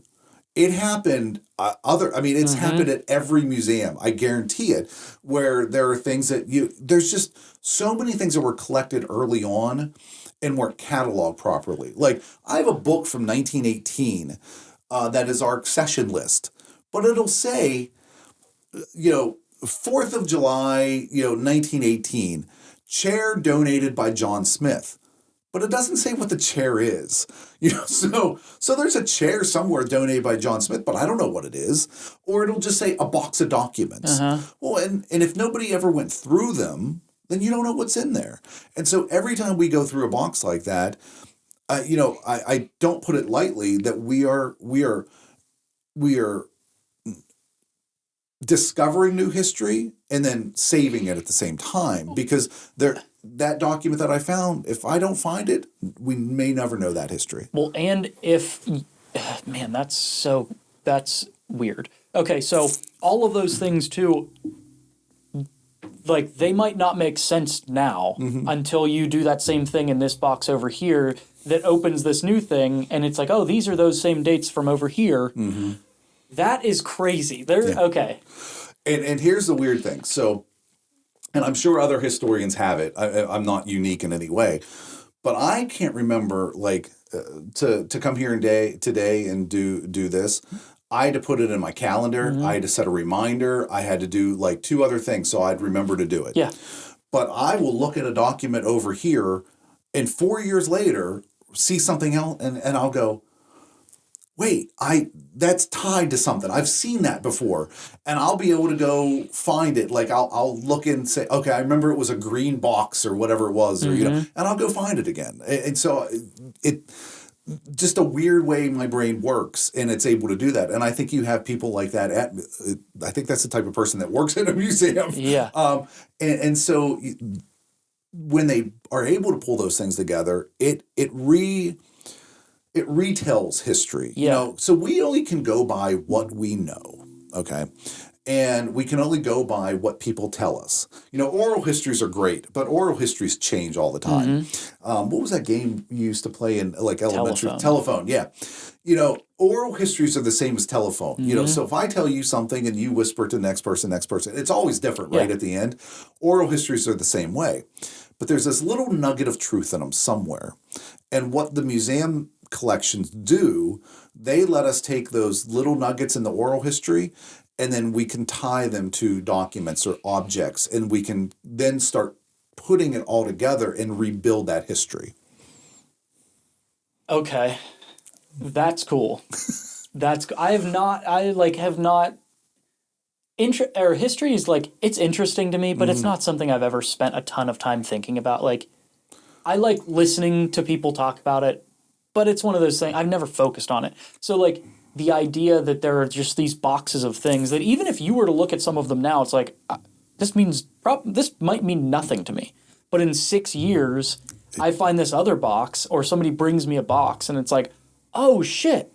it happened it's happened at every museum. I guarantee it, where there are things that there's just so many things that were collected early on and weren't cataloged properly. Like, I have a book from 1918 that is our accession list, but it'll say, 4th of July, 1918, chair donated by John Smith. But it doesn't say what the chair is. So there's a chair somewhere donated by John Smith, but I don't know what it is. Or it'll just say a box of documents. Well, and if nobody ever went through them, then you don't know what's in there. And so every time we go through a box like that, I don't put it lightly that we are discovering new history and then saving it at the same time, because that document that I found, if I don't find it, we may never know that history. Well, and that's weird. Okay, so all of those things too, like, they might not make sense now until you do that same thing in this box over here that opens this new thing, and it's like, oh, these are those same dates from over here. That is crazy. Okay. And here's the weird thing. So, and I'm sure other historians have it. I'm not unique in any way, but I can't remember, to come here today and do this. I had to put it in my calendar. I had to set a reminder. I had to do 2 other things so I'd remember to do it. Yeah. But I will look at a document over here and 4 years later see something else and I'll go, wait, that's tied to something. I've seen that before. And I'll be able to go find it. I'll look and say, okay, I remember it was a green box or whatever it was, or, and I'll go find it again. And so it just a weird way my brain works, and it's able to do that. And I think you have people like that I think that's the type of person that works in a museum. Yeah. And so when they are able to pull those things together, it retells history. Yeah. So we only can go by what we know, okay? And we can only go by what people tell us. Oral histories are great, but oral histories change all the time. What was that game you used to play in elementary? Telephone, yeah. Oral histories are the same as telephone. So if I tell you something and you whisper to the next person, it's always different, right, at the end. Oral histories are the same way. But there's this little nugget of truth in them somewhere. And what the museum collections do, they let us take those little nuggets in the oral history, and then we can tie them to documents or objects, and we can then start putting it all together and rebuild that history. Okay. That's cool. History is it's interesting to me, but it's not something I've ever spent a ton of time thinking about. I like listening to people talk about it, but it's one of those things, I've never focused on it. So, the idea that there are just these boxes of things that even if you were to look at some of them now, it's this might mean nothing to me. But in 6 years, I find this other box, or somebody brings me a box, and it's like, oh, shit,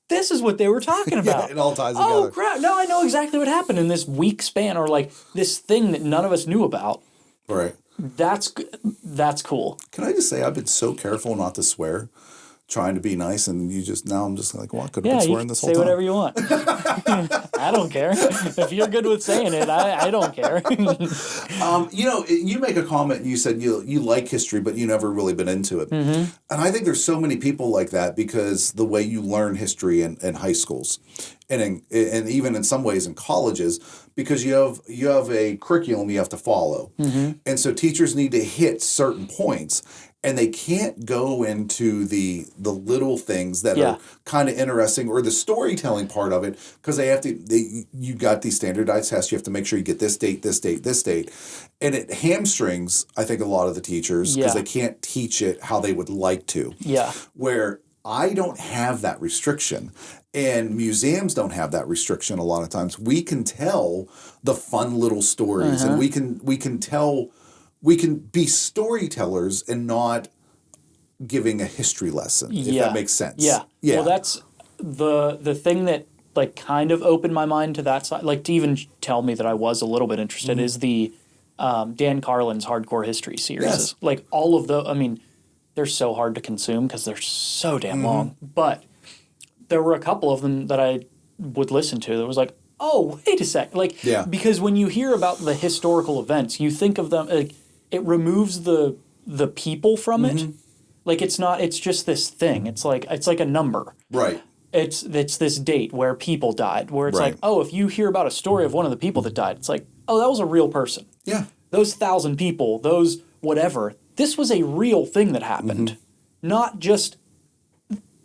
this is what they were talking about. It all ties together. Oh, crap. Now I know exactly what happened in this week span, or this thing that none of us knew about. Right. That's cool. Can I just say, I've been so careful not to swear, trying to be nice, and now I'm just well, I could have been swearing this whole time. Say whatever you want. I don't care. If you're good with saying it, I don't care. You make a comment and you said you like history, but you never really been into it. And I think there's so many people like that because the way you learn history in high schools and even in some ways in colleges, because you have a curriculum you have to follow. And so teachers need to hit certain points. and they can't go into the little things that Yeah. are kind of interesting or the storytelling part of it, because you got these standardized tests. You have to make sure you get this date, this date, this date. And it hamstrings, I think, a lot of the teachers because Yeah. they can't teach it how they would like to. Yeah. Where I don't have that restriction, and museums don't have that restriction a lot of times. We can tell the fun little stories, and we can be storytellers and not giving a history lesson, if that makes sense. Yeah. Yeah. Well, that's the thing that like kind of opened my mind to that side, like to even tell me that I was a little bit interested is the Dan Carlin's Hardcore History series. Yes. Like all of the, I mean, they're so hard to consume because they're so damn long. But there were a couple of them that I would listen to that was like, oh, wait a sec. Like, because when you hear about the historical events, you think of them, like, it removes the people from it. Like, it's not, it's just this thing. It's like a number. Right. It's this date where people died, where it's like, oh, if you hear about a story of one of the people that died, it's like, oh, that was a real person. Yeah. Those 1,000 people, those whatever, this was a real thing that happened, not just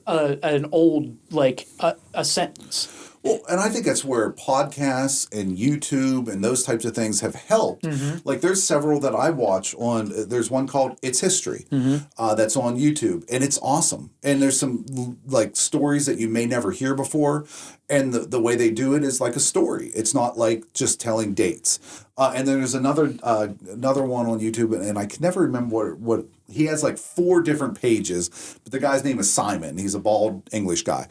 an old, like, a sentence. Well, and I think that's where podcasts and YouTube and those types of things have helped. Like there's several that I watch on, there's one called It's History that's on YouTube, and it's awesome. And there's some like stories that you may never hear before, and the way they do it is like a story. It's not like just telling dates. And then there's another one on YouTube, and I can never remember what he has, like 4 different pages, but the guy's name is Simon. He's a bald English guy.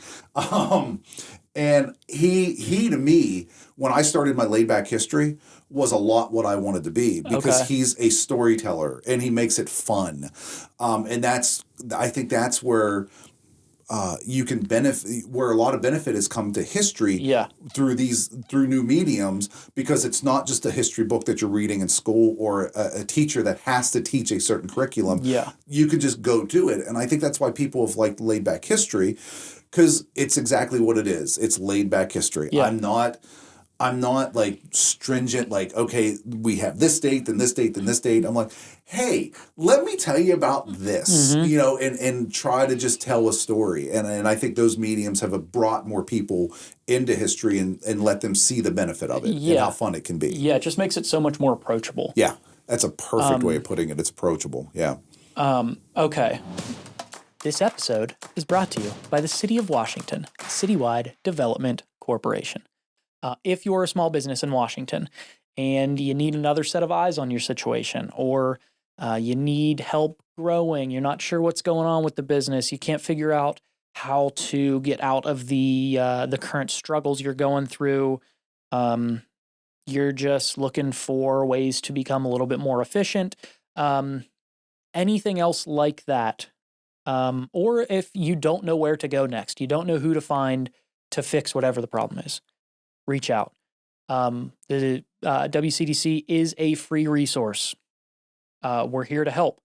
And he to me, when I started my laid back history, was a lot what I wanted to be, because he's a storyteller and he makes it fun. And I think that's where you can benefit, where a lot of benefit has come to history through new mediums, because it's not just a history book that you're reading in school or a teacher that has to teach a certain curriculum. Yeah. You can just go do it. And I think that's why people have liked laid back history, because it's exactly what it is. It's laid back history. Yeah. I'm not like stringent, like, okay, we have this date, then this date, then this date. I'm like, hey, let me tell you about this, and try to just tell a story. And I think those mediums have brought more people into history and let them see the benefit of it and how fun it can be. Yeah, it just makes it so much more approachable. Yeah, that's a perfect way of putting it. It's approachable, yeah. Okay. This episode is brought to you by the City of Washington, Citywide Development Corporation. If you're a small business in Washington and you need another set of eyes on your situation, or you need help growing, you're not sure what's going on with the business, you can't figure out how to get out of the current struggles you're going through, you're just looking for ways to become a little bit more efficient, anything else like that, or if you don't know where to go next, you don't know who to find to fix whatever the problem is, reach out. The WCDC is a free resource. We're here to help.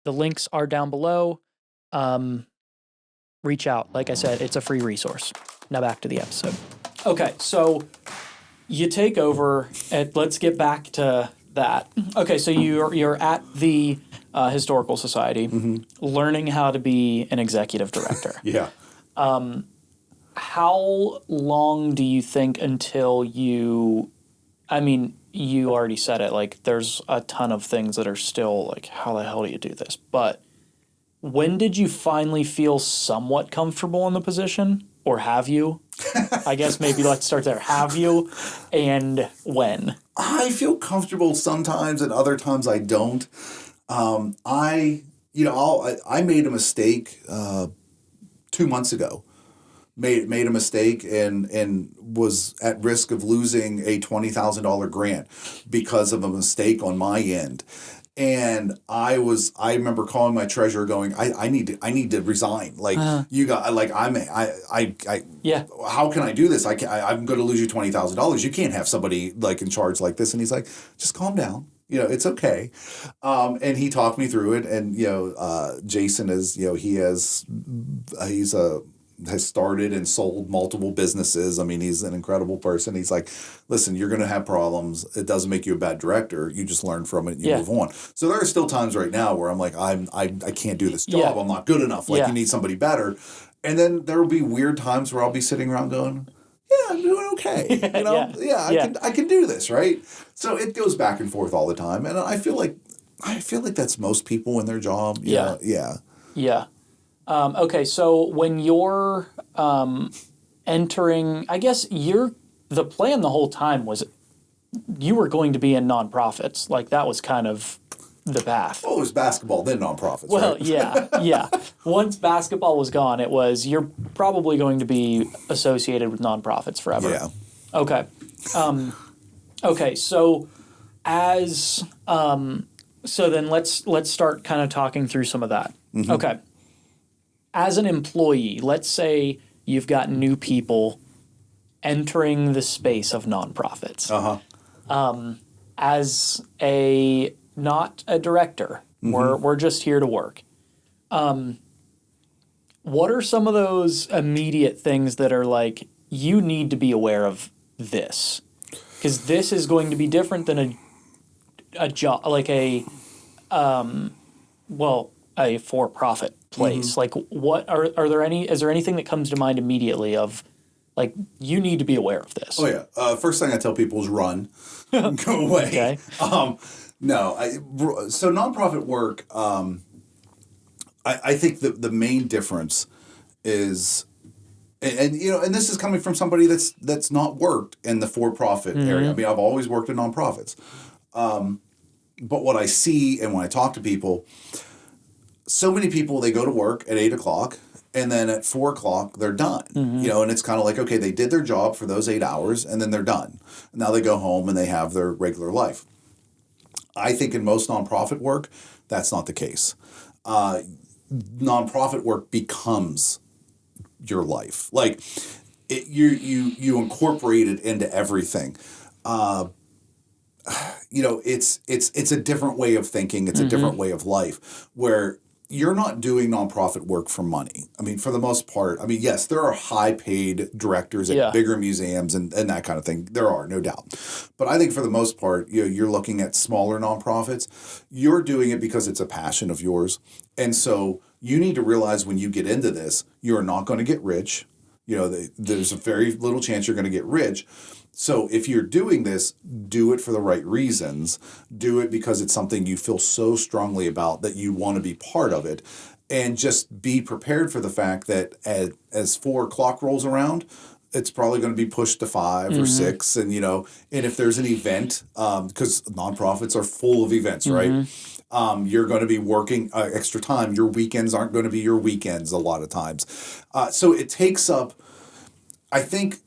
The links are down below. Reach out. Like I said, it's a free resource. Now back to the episode. Okay, so you take over, and let's get back to that. Okay, so you're at the Historical Society, learning how to be an executive director. Yeah. How long do you think until you already said it, like there's a ton of things that are still like, how the hell do you do this? But when did you finally feel somewhat comfortable in the position? Or have you? I guess maybe let's start there. Have you? And when? I feel comfortable sometimes, and other times I don't. I made a mistake 2 months ago. Made a mistake and was at risk of losing a $20,000 grant because of a mistake on my end. And I remember calling my treasurer going, I need to resign. Like you got, like how can I do this? I'm going to lose you $20,000. You can't have somebody like in charge like this. And he's like, just calm down. It's okay. And he talked me through it. And, Jason is, he's a has started and sold multiple businesses. I mean, he's an incredible person. He's like, listen, you're going to have problems. It doesn't make you a bad director. You just learn from it and you move on. So there are still times right now where I'm like, I can't do this job. I'm not good enough. Like, you need somebody better. And then there will be weird times where I'll be sitting around going, yeah, I'm doing okay. You know, I can do this, right? So it goes back and forth all the time, and I feel like that's most people in their job. Yeah. Okay, so when you're entering, I guess the plan the whole time was you were going to be in nonprofits. Like, that was kind of the path. Oh, it was basketball, then nonprofits. Well, right? yeah. Once basketball was gone, it was you're probably going to be associated with nonprofits forever. Yeah. Okay. Okay. So so then let's start kind of talking through some of that. Mm-hmm. Okay. As an employee, let's say you've got new people entering the space of nonprofits. As not a director. Mm-hmm. We're just here to work. What are some of those immediate things that are like, you need to be aware of this? Because this is going to be different than a job, like a for-profit place. Mm-hmm. Like, what are there is there anything that comes to mind immediately of, like, you need to be aware of this? Oh, yeah. First thing I tell people is run. Go away. Okay. No, so nonprofit work, I think the main difference is, and this is coming from somebody that's not worked in the for-profit area. I mean, I've always worked in nonprofits. But what I see and when I talk to people, so many people, they go to work at 8 o'clock and then at 4 o'clock they're done. Mm-hmm. And it's kind of like, okay, they did their job for those 8 hours and then they're done. Now they go home and they have their regular life. I think in most nonprofit work, that's not the case. Nonprofit work becomes your life. Like, you incorporate it into everything. It's a different way of thinking. It's a different way of life where you're not doing nonprofit work for money. I mean, for the most part, I mean, yes, there are high-paid directors at bigger museums and that kind of thing. There are, no doubt. But I think for the most part, you're looking at smaller nonprofits. You're doing it because it's a passion of yours. And so you need to realize when you get into this, you're not going to get rich. There's a very little chance you're going to get rich. So if you're doing this, do it for the right reasons. Do it because it's something you feel so strongly about that you want to be part of it. And just be prepared for the fact that as 4 o'clock rolls around, it's probably going to be pushed to 5 or 6. And, and if there's an event, because nonprofits are full of events, right? You're going to be working extra time. Your weekends aren't going to be your weekends a lot of times. So it takes up, I think,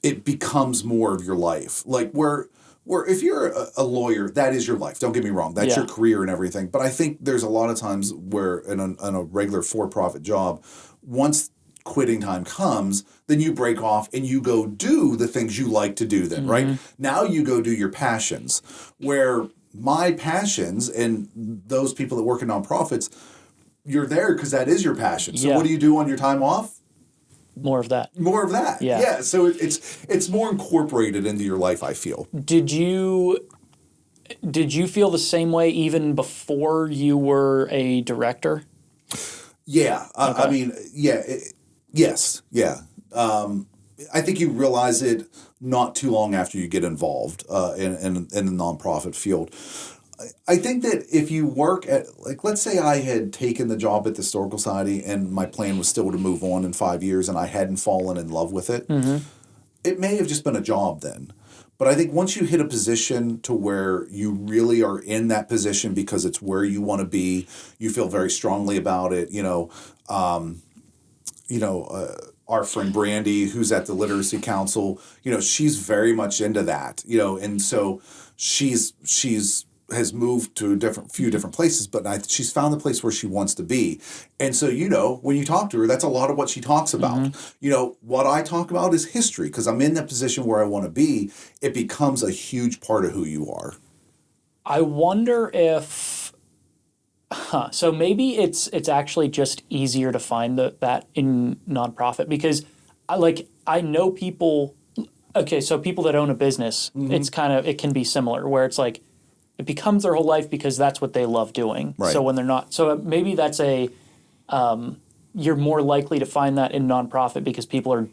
it becomes more of your life. Like where if you're a lawyer, that is your life. Don't get me wrong. That's your career and everything. But I think there's a lot of times where in a regular for-profit job, once quitting time comes, then you break off and you go do the things you like to do then, right? Now you go do your passions. Where my passions and those people that work in nonprofits, you're there because that is your passion. So what do you do on your time off? More of that. Yeah. So it's more incorporated into your life, I feel. Did you feel the same way even before you were a director? Yeah. Okay. I mean, yeah. Yes. Yeah. I think you realize it not too long after you get involved in the nonprofit field. I think that if you work at, like, let's say I had taken the job at the Historical Society and my plan was still to move on in 5 years and I hadn't fallen in love with it, it may have just been a job then. But I think once you hit a position to where you really are in that position because it's where you want to be, you feel very strongly about it, our friend Brandy, who's at the Literacy Council, she's very much into that, and so she's has moved to a few different places, but she's found the place where she wants to be. And so, when you talk to her, that's a lot of what she talks about. What I talk about is history because I'm in that position where I want to be. It becomes a huge part of who you are. I wonder if So maybe it's actually just easier to find that in nonprofit because I know people. Okay, so people that own a business, it can be similar where it's like it becomes their whole life because that's what they love doing. Right. So when they're not, so maybe that's you're more likely to find that in nonprofit because people are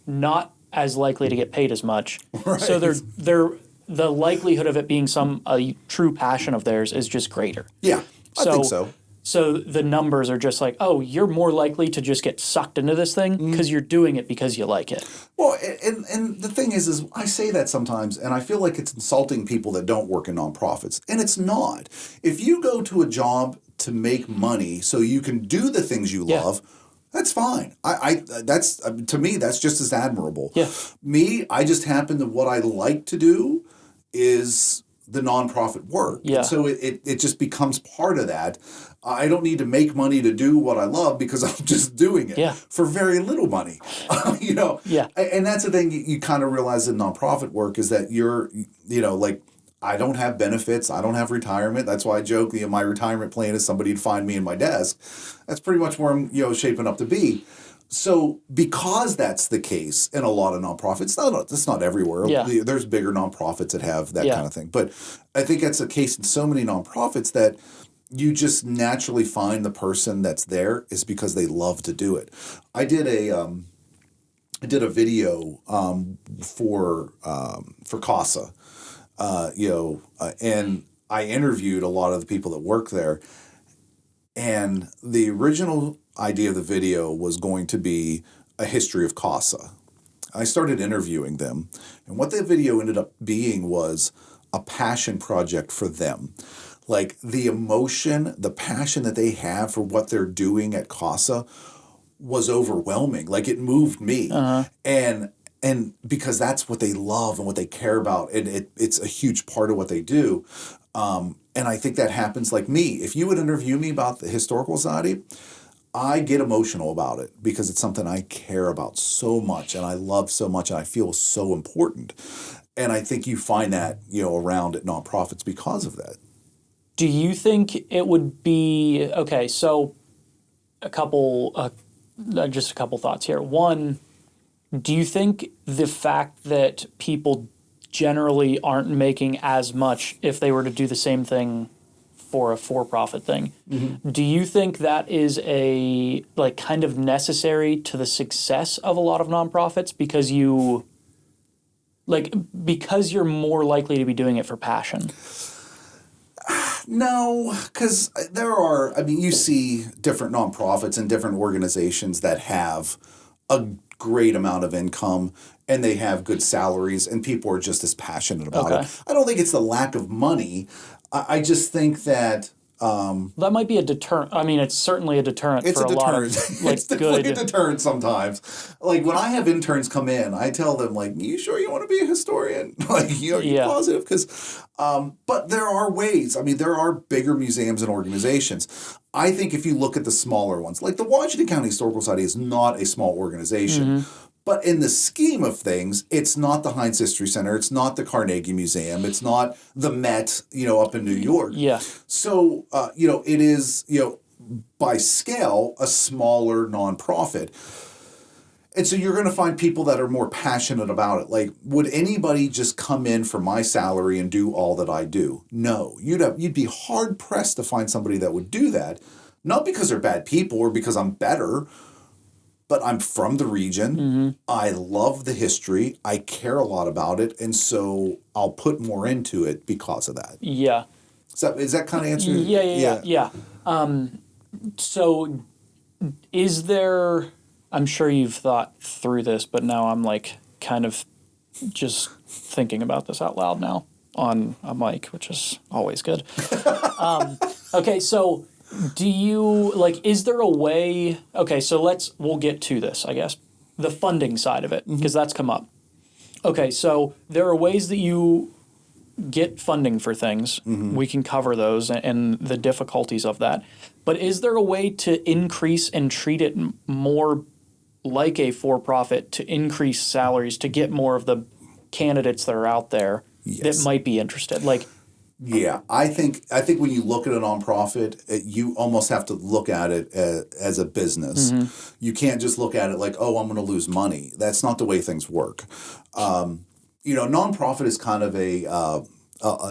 not as likely to get paid as much. Right. So the likelihood of it being a true passion of theirs is just greater. Yeah, I think so. So the numbers are just like, oh, you're more likely to just get sucked into this thing because you're doing it because you like it. Well, and the thing is I say that sometimes, and I feel like it's insulting people that don't work in nonprofits, and it's not. If you go to a job to make money so you can do the things you love, that's fine. That's to me, that's just as admirable. Yeah. Me, I just happen to what I like to do is the nonprofit work. Yeah. And so it just becomes part of that. I don't need to make money to do what I love because I'm just doing it for very little money. Yeah. And that's the thing you kind of realize in nonprofit work is that you're, like, I don't have benefits. I don't have retirement. That's why I joke, my retirement plan is somebody to find me in my desk. That's pretty much where I'm, shaping up to be. So because that's the case in a lot of nonprofits, it's not everywhere. Yeah. There's bigger nonprofits that have that kind of thing. But I think that's the case in so many nonprofits that you just naturally find the person that's there is because they love to do it. I did a video for CASA, and I interviewed a lot of the people that work there. And the original idea of the video was going to be a history of CASA. I started interviewing them, and what the video ended up being was a passion project for them. Like the emotion, the passion that they have for what they're doing at CASA was overwhelming. Like it moved me. And because that's what they love and what they care about, and it's a huge part of what they do. And I think that happens like me. If you would interview me about the Historical Society, I get emotional about it because it's something I care about so much and I love so much and I feel so important. And I think you find that, around at nonprofits because of that. Do you think it would be okay? So, just a couple thoughts here. One, do you think the fact that people generally aren't making as much if they were to do the same thing for a for-profit thing, do you think that is kind of necessary to the success of a lot of nonprofits because you're more likely to be doing it for passion? No, because you see different nonprofits and different organizations that have a great amount of income and they have good salaries and people are just as passionate about it. I don't think it's the lack of money. I just think that that might be a deterrent. I mean, it's certainly a deterrent for a lot of it's definitely a deterrent sometimes. Like when I have interns come in, I tell them "You sure you want to be a historian? You're positive?" Because, but there are ways. I mean, there are bigger museums and organizations. I think if you look at the smaller ones, like the Washington County Historical Society is not a small organization. But in the scheme of things, it's not the Heinz History Center. It's not the Carnegie Museum. It's not the Met, up in New York. Yeah. So, it is, by scale, a smaller nonprofit. And so you're going to find people that are more passionate about it. Like, would anybody just come in for my salary and do all that I do? No. You'd be hard-pressed to find somebody that would do that. Not because they're bad people or because I'm better, but I'm from the region. I love the history. I care a lot about it. And so I'll put more into it because of that. Yeah. So is that kind of answer? Yeah. So is there, I'm sure you've thought through this, but now I'm kind of just thinking about this out loud now on a mic, which is always good. Okay, so do you, is there a way, okay, so we'll get to this, I guess, the funding side of it, because that's come up. Okay, so there are ways that you get funding for things. We can cover those and the difficulties of that. But is there a way to increase and treat it more like a for-profit, to increase salaries, to get more of the candidates that are out there that might be interested? Yeah, I think when you look at a nonprofit, you almost have to look at it as a business. You can't just look at it like, oh, I'm going to lose money. That's not the way things work. Nonprofit is kind of a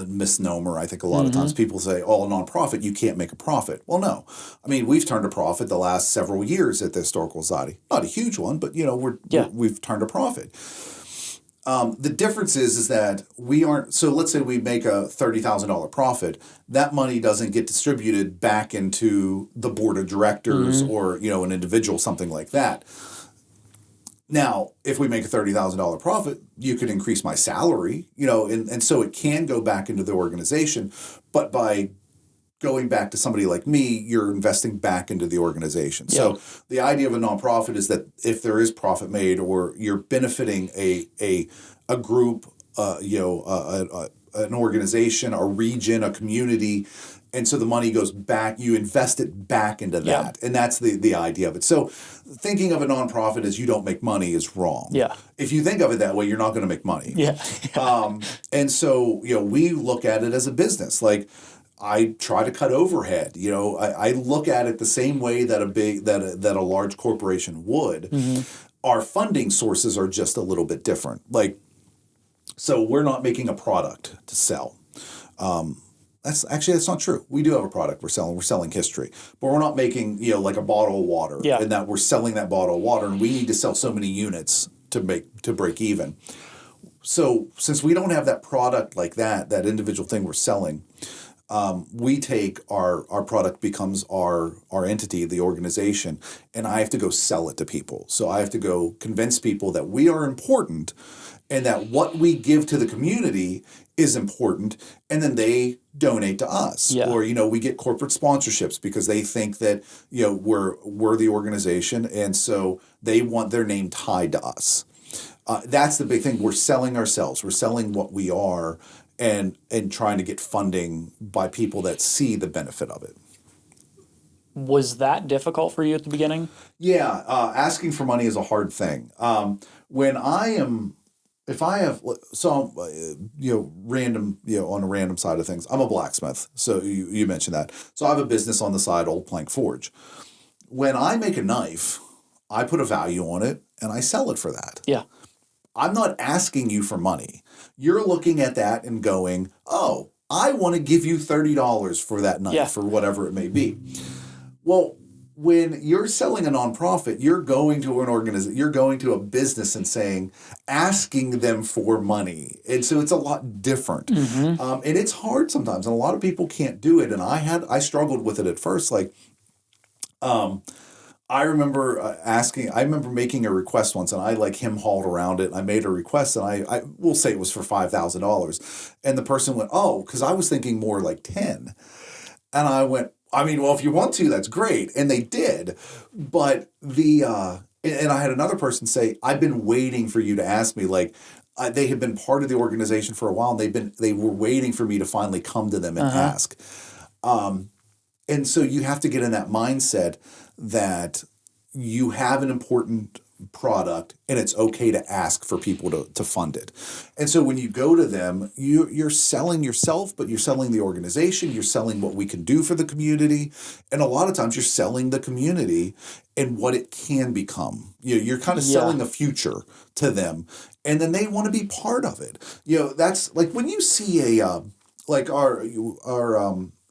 misnomer. I think a lot of times people say, oh, a nonprofit, you can't make a profit. Well, no. I mean, we've turned a profit the last several years at the Historical Society. Not a huge one, but we've turned a profit. The difference is that we aren't, so let's say we make a $30,000 profit, that money doesn't get distributed back into the board of directors or, an individual, something like that. Now, if we make a $30,000 profit, you could increase my salary, and so it can go back into the organization, but by going back to somebody like me, you're investing back into the organization. Yeah. So the idea of a nonprofit is that if there is profit made or you're benefiting a group, an organization, a region, a community, and so the money goes back, you invest it back into that. Yeah. And that's the idea of it. So thinking of a nonprofit as you don't make money is wrong. Yeah. If you think of it that way, you're not going to make money. Yeah. And so, we look at it as a business. Like, I try to cut overhead. I look at it the same way that a large corporation would. Our funding sources are just a little bit different. So we're not making a product to sell. That's not true. We do have a product we're selling. We're selling history, but we're not making like a bottle of water. Yeah. And that we're selling that bottle of water, and we need to sell so many units to break even. So since we don't have that product like that individual thing we're selling. We take our product becomes our entity, the organization, and I have to go sell it to people. So I have to go convince people that we are important and that what we give to the community is important, and then they donate to us. Yeah. Or, we get corporate sponsorships because they think that, we're the organization, and so they want their name tied to us. That's the big thing. We're selling ourselves. We're selling what we are. And trying to get funding by people that see the benefit of it. Was that difficult for you at the beginning? Yeah, asking for money is a hard thing. Random, on a random side of things, I'm a blacksmith. So you mentioned that. So I have a business on the side, Old Plank Forge. When I make a knife, I put a value on it and I sell it for that. Yeah. I'm not asking you for money. You're looking at that and going, oh, I want to give you $30 for that knife or whatever it may be. Well, when you're selling a nonprofit, you're going to an organization, you're going to a business and asking them for money. And so it's a lot different. And it's hard sometimes. And a lot of people can't do it. And I struggled with it at first. I remember making a request once, and I hauled around it. And I made a request, and I will say it was for $5,000. And the person went, oh, because I was thinking more like 10. And I went, well, if you want to, that's great. And they did. But and I had another person say, I've been waiting for you to ask me, they had been part of the organization for a while, and they were waiting for me to finally come to them and ask. And so you have to get in that mindset that you have an important product and it's okay to ask for people to fund it. And so when you go to them, you're selling yourself, but you're selling the organization, you're selling what we can do for the community. And a lot of times you're selling the community and what it can become. You're kind of selling a future to them, and then they want to be part of it. That's like when you see our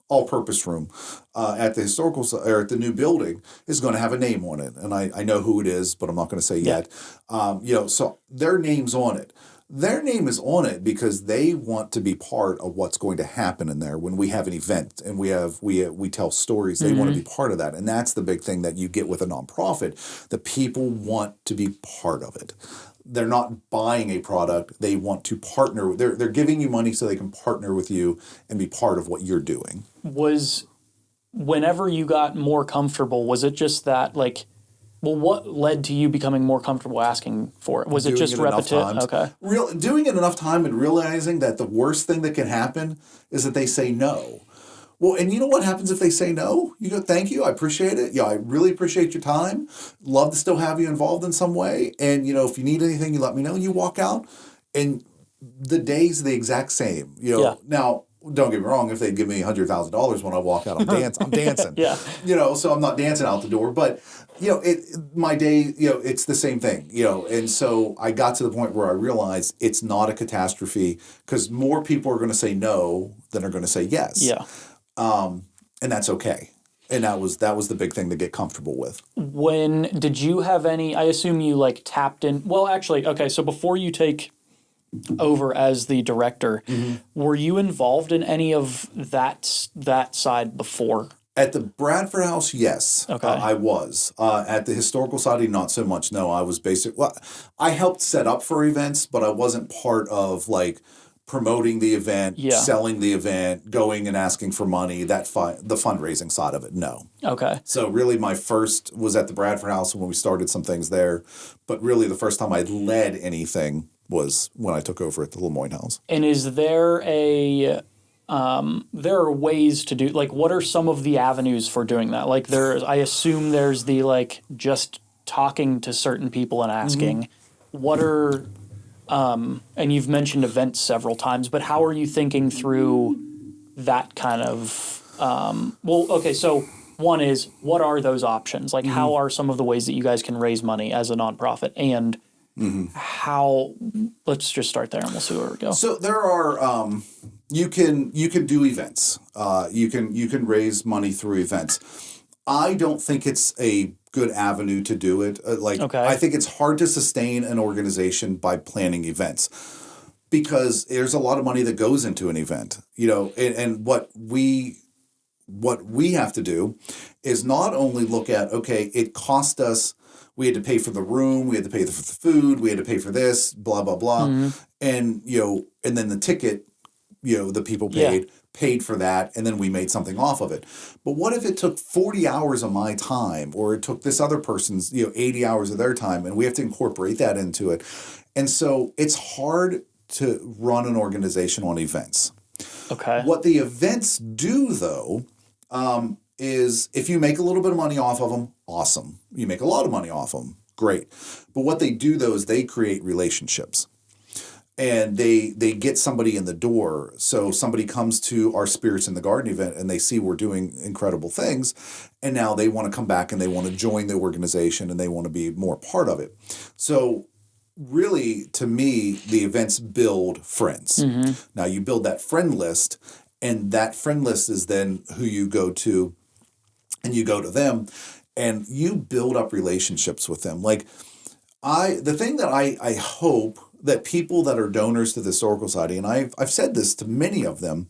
all-purpose room at the historical or at the new building is going to have a name on it, and I know who it is, but I'm not going to say yet. So their name's on it. Their name is on it because they want to be part of what's going to happen in there when we have an event and we tell stories. They want to be part of that, and that's the big thing that you get with a nonprofit. The people want to be part of it. They're not buying a product. They want to partner. They're giving you money so they can partner with you and be part of what you're doing. Whenever you got more comfortable, was it just that what led to you becoming more comfortable asking for it? Was it just repetitive? Okay. Doing it enough time and realizing that the worst thing that can happen is that they say no. Well, and you know what happens if they say no? You go, thank you, I appreciate it. Yeah, I really appreciate your time. Love to still have you involved in some way. And, if you need anything, you let me know. You walk out, and the day's the exact same. Now, don't get me wrong, if they give me $100,000 when I walk out, I'm dancing. Yeah. So I'm not dancing out the door. But, my day, it's the same thing, And so I got to the point where I realized it's not a catastrophe because more people are going to say no than are going to say yes. Yeah. And that's okay. And that was the big thing to get comfortable with. When did you have any, I assume you like tapped in, well, actually, okay, so before you take over as the director, were you involved in any of that side before? At the Bradford House, yes. Okay. I was. At the Historical Society, not so much. No, I was I helped set up for events, but I wasn't part of promoting the event, selling the event, going and asking for money, the fundraising side of it, no. Okay. So really my first was at the Bradford House when we started some things there, but really the first time I led anything was when I took over at the Lemoyne House. And is there there are ways to do, what are some of the avenues for doing that? I assume there's the, just talking to certain people and asking, what are... and you've mentioned events several times, but how are you thinking through that kind of, so one is, what are those options? How are some of the ways that you guys can raise money as a nonprofit? And how, let's just start there and we'll see where we go. So there are, you can do events. You can raise money through events. I don't think it's a good avenue to do it. I think it's hard to sustain an organization by planning events because there's a lot of money that goes into an event, and what we have to do is not only look at, it cost us, we had to pay for the room, we had to pay for the food, we had to pay for this, blah, blah, blah. And, and then the ticket, the people paid for that, and then we made something off of it. But what if it took 40 hours of my time, or it took this other person's, 80 hours of their time, and we have to incorporate that into it? And so it's hard to run an organization on events. Okay. What the events do, though, is if you make a little bit of money off of them, awesome. You make a lot of money off of them, great. But what they do, though, is they create relationships. And they get somebody in the door. So somebody comes to our Spirits in the Garden event and they see we're doing incredible things. And now they want to come back and they want to join the organization and they want to be more part of it. So really, to me, the events build friends. Now you build that friend list, and that friend list is then who you go to, and you go to them and you build up relationships with them. The thing that I hope that people that are donors to the Historical Society, and I've said this to many of them,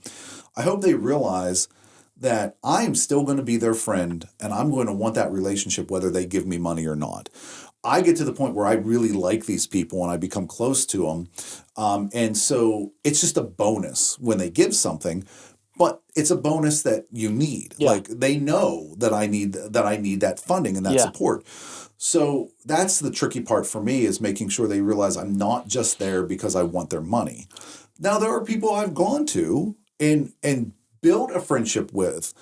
I hope they realize that I am still going to be their friend and I'm going to want that relationship whether they give me money or not. I get to the point where I really like these people and I become close to them. And so it's just a bonus when they give something, but it's a bonus that you need. Yeah. They know that I need that funding and that support. So that's the tricky part for me, is making sure they realize I'm not just there because I want their money. Now, there are people I've gone to and built a friendship with,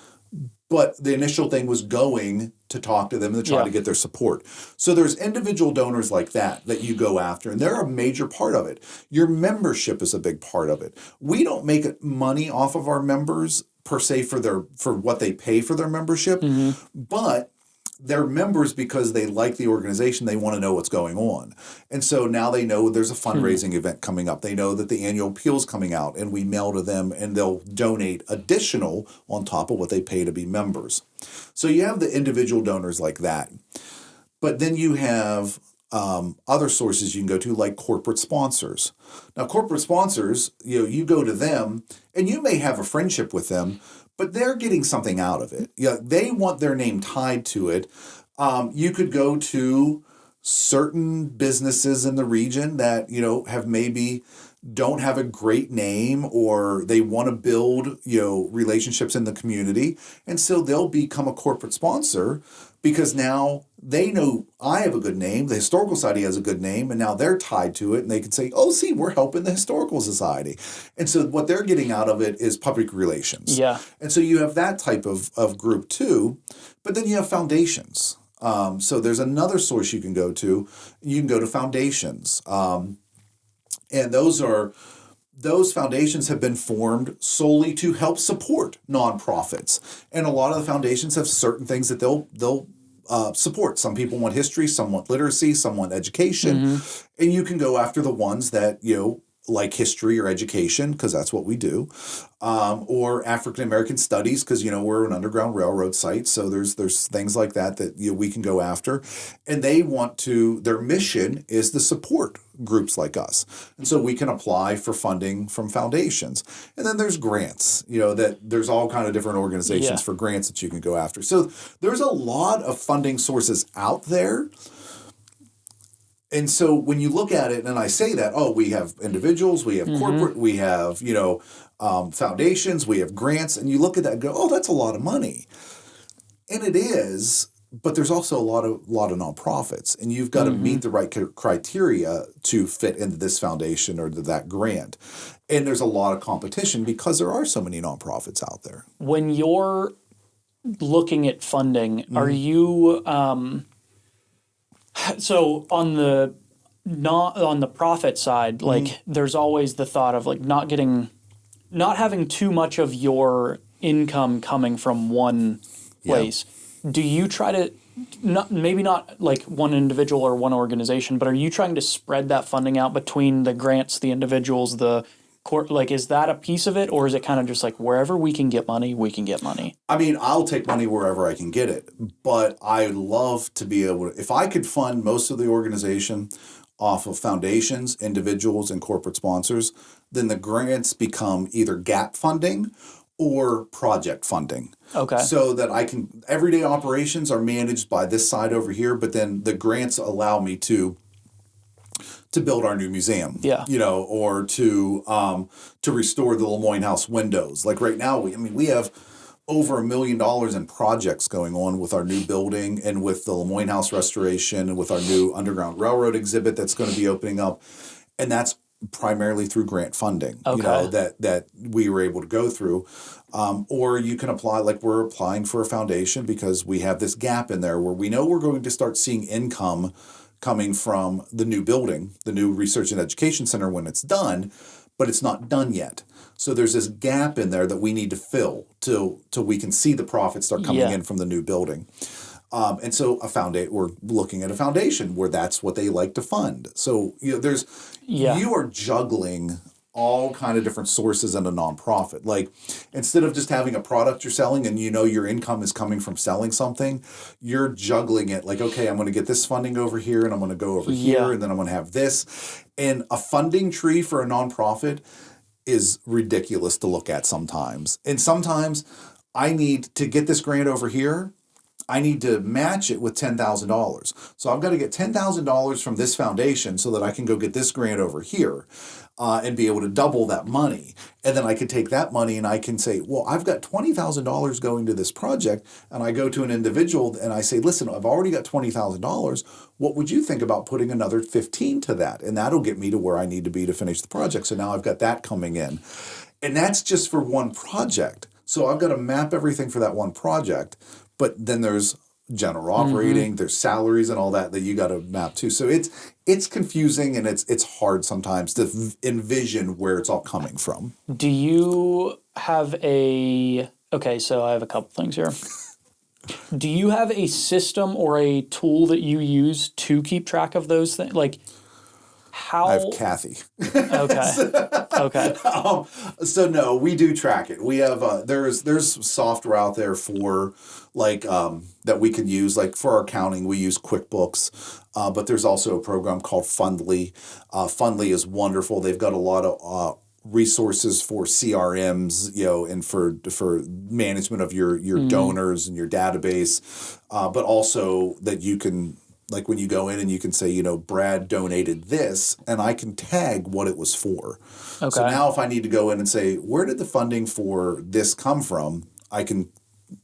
but the initial thing was going to talk to them and to try to get their support. So there's individual donors like that you go after, and they're a major part of it. Your membership is a big part of it. We don't make money off of our members per se for what they pay for their membership, but they're members because they like the organization. They want to know what's going on. And so now they know there's a fundraising event coming up. They know that the annual appeal's coming out, and we mail to them, and they'll donate additional on top of what they pay to be members. So you have the individual donors like that. But then you have other sources you can go to, like corporate sponsors. Now, corporate sponsors, you go to them, and you may have a friendship with them, but they're getting something out of it. They want their name tied to it. You could go to certain businesses in the region that, have maybe don't have a great name, or they want to build, relationships in the community. And so they'll become a corporate sponsor because now they know I have a good name, the Historical Society has a good name, and now they're tied to it, and they can say, oh, see, we're helping the Historical Society. And so what they're getting out of it is public relations. Yeah. And so you have that type of group too, but then you have foundations. So there's another source you can go to. You can go to foundations. And those are those foundations have been formed solely to help support nonprofits. And a lot of the foundations have certain things that they'll support. Some people want history, some want literacy, some want education. And you can go after the ones that, like history or education, because that's what we do, or African American studies, because we're an Underground Railroad site, so there's things like that we can go after, and their mission is to support groups like us, and so we can apply for funding from foundations, and then there's grants, that there's all kind of different organizations for grants that you can go after. So there's a lot of funding sources out there. And so when you look at it, and I say that, we have individuals, we have corporate, we have, foundations, we have grants, and you look at that and go, that's a lot of money. And it is, but there's also a lot of nonprofits, and you've got to meet the right criteria to fit into this foundation or to that grant. And there's a lot of competition because there are so many nonprofits out there. When you're looking at funding, are you... So on the profit side, there's always the thought of not having too much of your income coming from one place. Do you try to maybe not like one individual or one organization, but are you trying to spread that funding out between the grants, the individuals, the court? Is that a piece of it, or is it kind of just like wherever we can get money, we can get money? I mean, I'll take money wherever I can get it, but I love to be able to, if I could fund most of the organization off of foundations, individuals, and corporate sponsors, then the grants become either gap funding or project funding. Okay. So that everyday operations are managed by this side over here, but then the grants allow me to build our new museum, or to restore the Lemoyne House windows. Like right now, we have over $1 million in projects going on with our new building and with the Lemoyne House restoration and with our new Underground Railroad exhibit that's going to be opening up, and that's primarily through grant funding. That we were able to go through, or you can apply like we're applying for a foundation because we have this gap in there where we know we're going to start seeing income coming from the new building, the new Research and Education Center when it's done, but it's not done yet. So there's this gap in there that we need to fill till we can see the profits start coming in from the new building. And so we're looking at a foundation where that's what they like to fund. So you are juggling all kind of different sources in a nonprofit. Like instead of just having a product you're selling and your income is coming from selling something, you're juggling it like, okay, I'm going to get this funding over here and I'm going to go over here and then I'm going to have this. And a funding tree for a nonprofit is ridiculous to look at sometimes. And sometimes I need to get this grant over here. I need to match it with $10,000. So I've got to get $10,000 from this foundation so that I can go get this grant over here and be able to double that money. And then I can take that money and I can say, well, I've got $20,000 going to this project. And I go to an individual and I say, listen, I've already got $20,000. What would you think about putting another 15 to that? And that'll get me to where I need to be to finish the project. So now I've got that coming in. And that's just for one project. So I've got to map everything for that one project. But then there's general operating, there's salaries and all that you got to map too. So it's confusing and it's hard sometimes to envision where it's all coming from. Do you have so I have a couple things here. Do you have a system or a tool that you use to keep track of those things? Like how? I have Kathy. Okay. So no, we do track it. We have there's software out there for that we can use. Like for our accounting, we use QuickBooks, but there's also a program called Fundly. Fundly is wonderful. They've got a lot of resources for CRMs, and for management of your donors and your database, but also that you can. Like when you go in and you can say, Brad donated this, and I can tag what it was for. Okay. So now if I need to go in and say, where did the funding for this come from? I can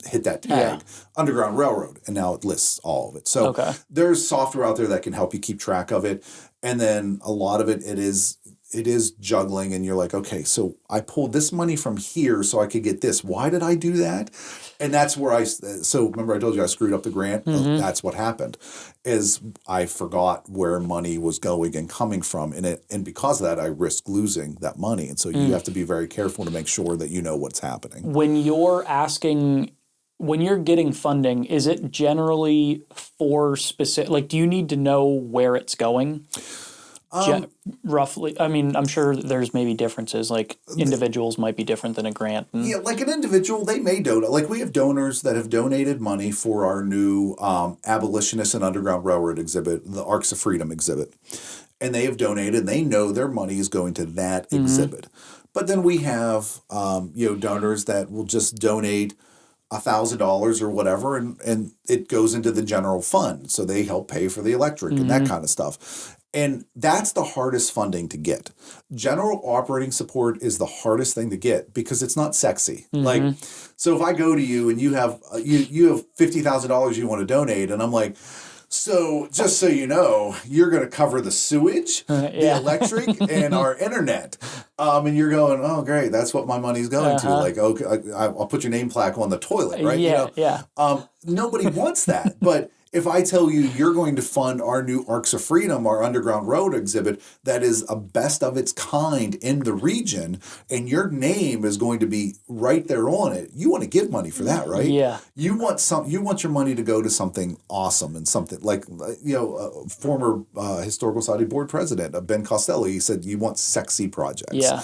hit that tag, Underground Railroad, and now it lists all of it. So there's software out there that can help you keep track of it. And then a lot of it is it is juggling, and you're like, okay, so I pulled this money from here so I could get this. Why did I do that? And that's where so remember I told you I screwed up the grant? That's what happened, is I forgot where money was going and coming from. And because of that, I risked losing that money. And so you have to be very careful to make sure that you know what's happening. When you're getting funding, is it generally for specific, like, do you need to know where it's going? Roughly, I mean, I'm sure there's maybe differences. Like individuals might be different than a grant. Yeah, like an individual, they may donate. Like we have donors that have donated money for our new abolitionist and Underground Railroad exhibit, the Arcs of Freedom exhibit, and they have donated. They know their money is going to that exhibit. But then we have donors that will just donate $1,000 or whatever, and it goes into the general fund. So they help pay for the electric and that kind of stuff. And that's the hardest funding to get. General operating support is the hardest thing to get because it's not sexy. Like, so if I go to you and you have $50,000 you want to donate, and I'm like, so just so you know, you're going to cover the sewage, the electric, and our internet. And you're going, oh, great, that's what my money's going to. Like, okay, I'll put your name plaque on the toilet, right? Nobody wants that, but if I tell you you're going to fund our new Arcs of Freedom, our Underground Road exhibit, that is a best of its kind in the region, and your name is going to be right there on it, you want to give money for that, right? Yeah. You want your money to go to something awesome and something like, former Historical Society board president, Ben Costello, he said you want sexy projects. Yeah.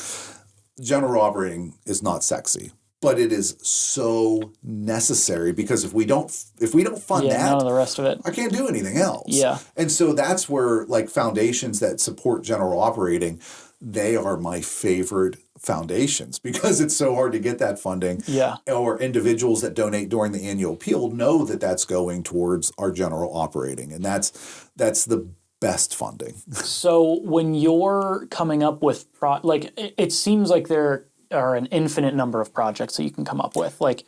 General operating is not sexy. But it is so necessary because if we don't fund that, none of the rest of it, I can't do anything else. Yeah. And so that's where like foundations that support general operating, they are my favorite foundations because it's so hard to get that funding. Yeah. Or individuals that donate during the annual appeal know that that's going towards our general operating, and that's the best funding. So when you're coming up with it seems like there are an infinite number of projects that you can come up with. Like,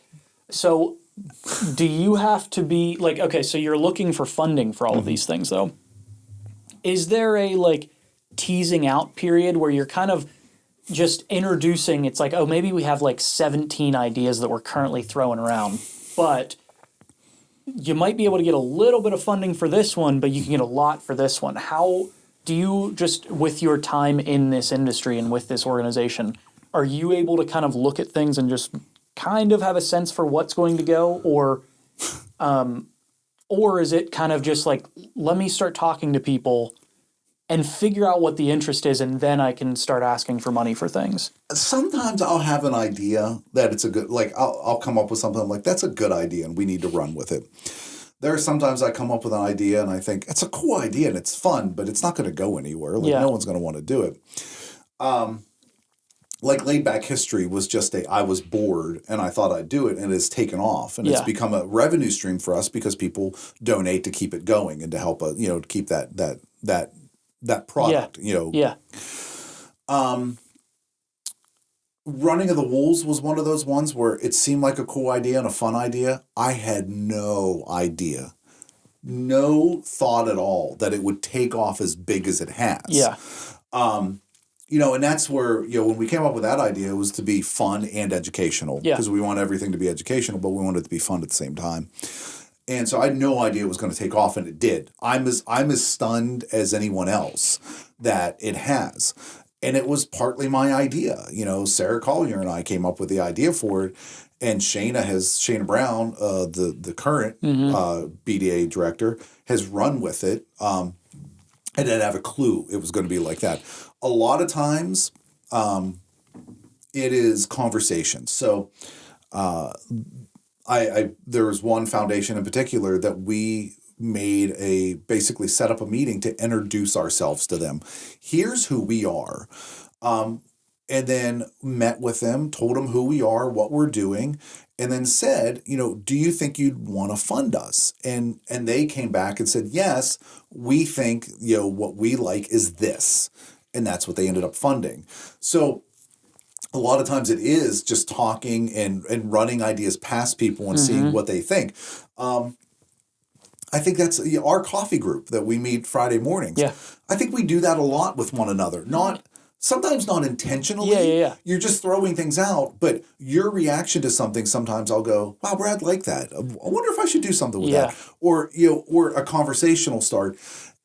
so do you have to be like, okay, so you're looking for funding for all of these things though. Is there a like teasing out period where you're kind of just introducing, it's like, oh, maybe we have like 17 ideas that we're currently throwing around, but you might be able to get a little bit of funding for this one, but you can get a lot for this one. How do you just, with your time in this industry and with this organization, are you able to kind of look at things and just kind of have a sense for what's going to go, or is it kind of just like, let me start talking to people and figure out what the interest is, and then I can start asking for money for things? Sometimes I'll have an idea that it's a good, like I'll come up with something I'm like, that's a good idea and we need to run with it. There are sometimes I come up with an idea and I think it's a cool idea and it's fun, but it's not going to go anywhere. Like no one's going to want to do it. Like Laid Back History was just I was bored and I thought I'd do it, and it's taken off, and it's become a revenue stream for us because people donate to keep it going and to help to keep that product. Running of the Wolves was one of those ones where it seemed like a cool idea and a fun idea. I had no idea, no thought at all that it would take off as big as it has. Yeah. And that's where, when we came up with that idea, it was to be fun and educational. Yeah. Because we want everything to be educational, but we wanted it to be fun at the same time. And so I had no idea it was going to take off, and it did. I'm as stunned as anyone else that it has. And it was partly my idea. Sarah Collier and I came up with the idea for it. And Shana Brown, the current BDA director, has run with it. I didn't have a clue it was going to be like that. A lot of times, it is conversation. So, there was one foundation in particular that we basically set up a meeting to introduce ourselves to them. Here's who we are. And then met with them, told them who we are, what we're doing, and then said, do you think you'd want to fund us? And they came back and said, yes, we think, what we like is this. And that's what they ended up funding. So a lot of times it is just talking and running ideas past people and seeing what they think. I think that's our coffee group that we meet Friday mornings. Yeah. I think we do that a lot with one another. Not sometimes not intentionally. Yeah. You're just throwing things out, but your reaction to something, sometimes I'll go, wow, Brad, like that. I wonder if I should do something with that. Or, or a conversation will start,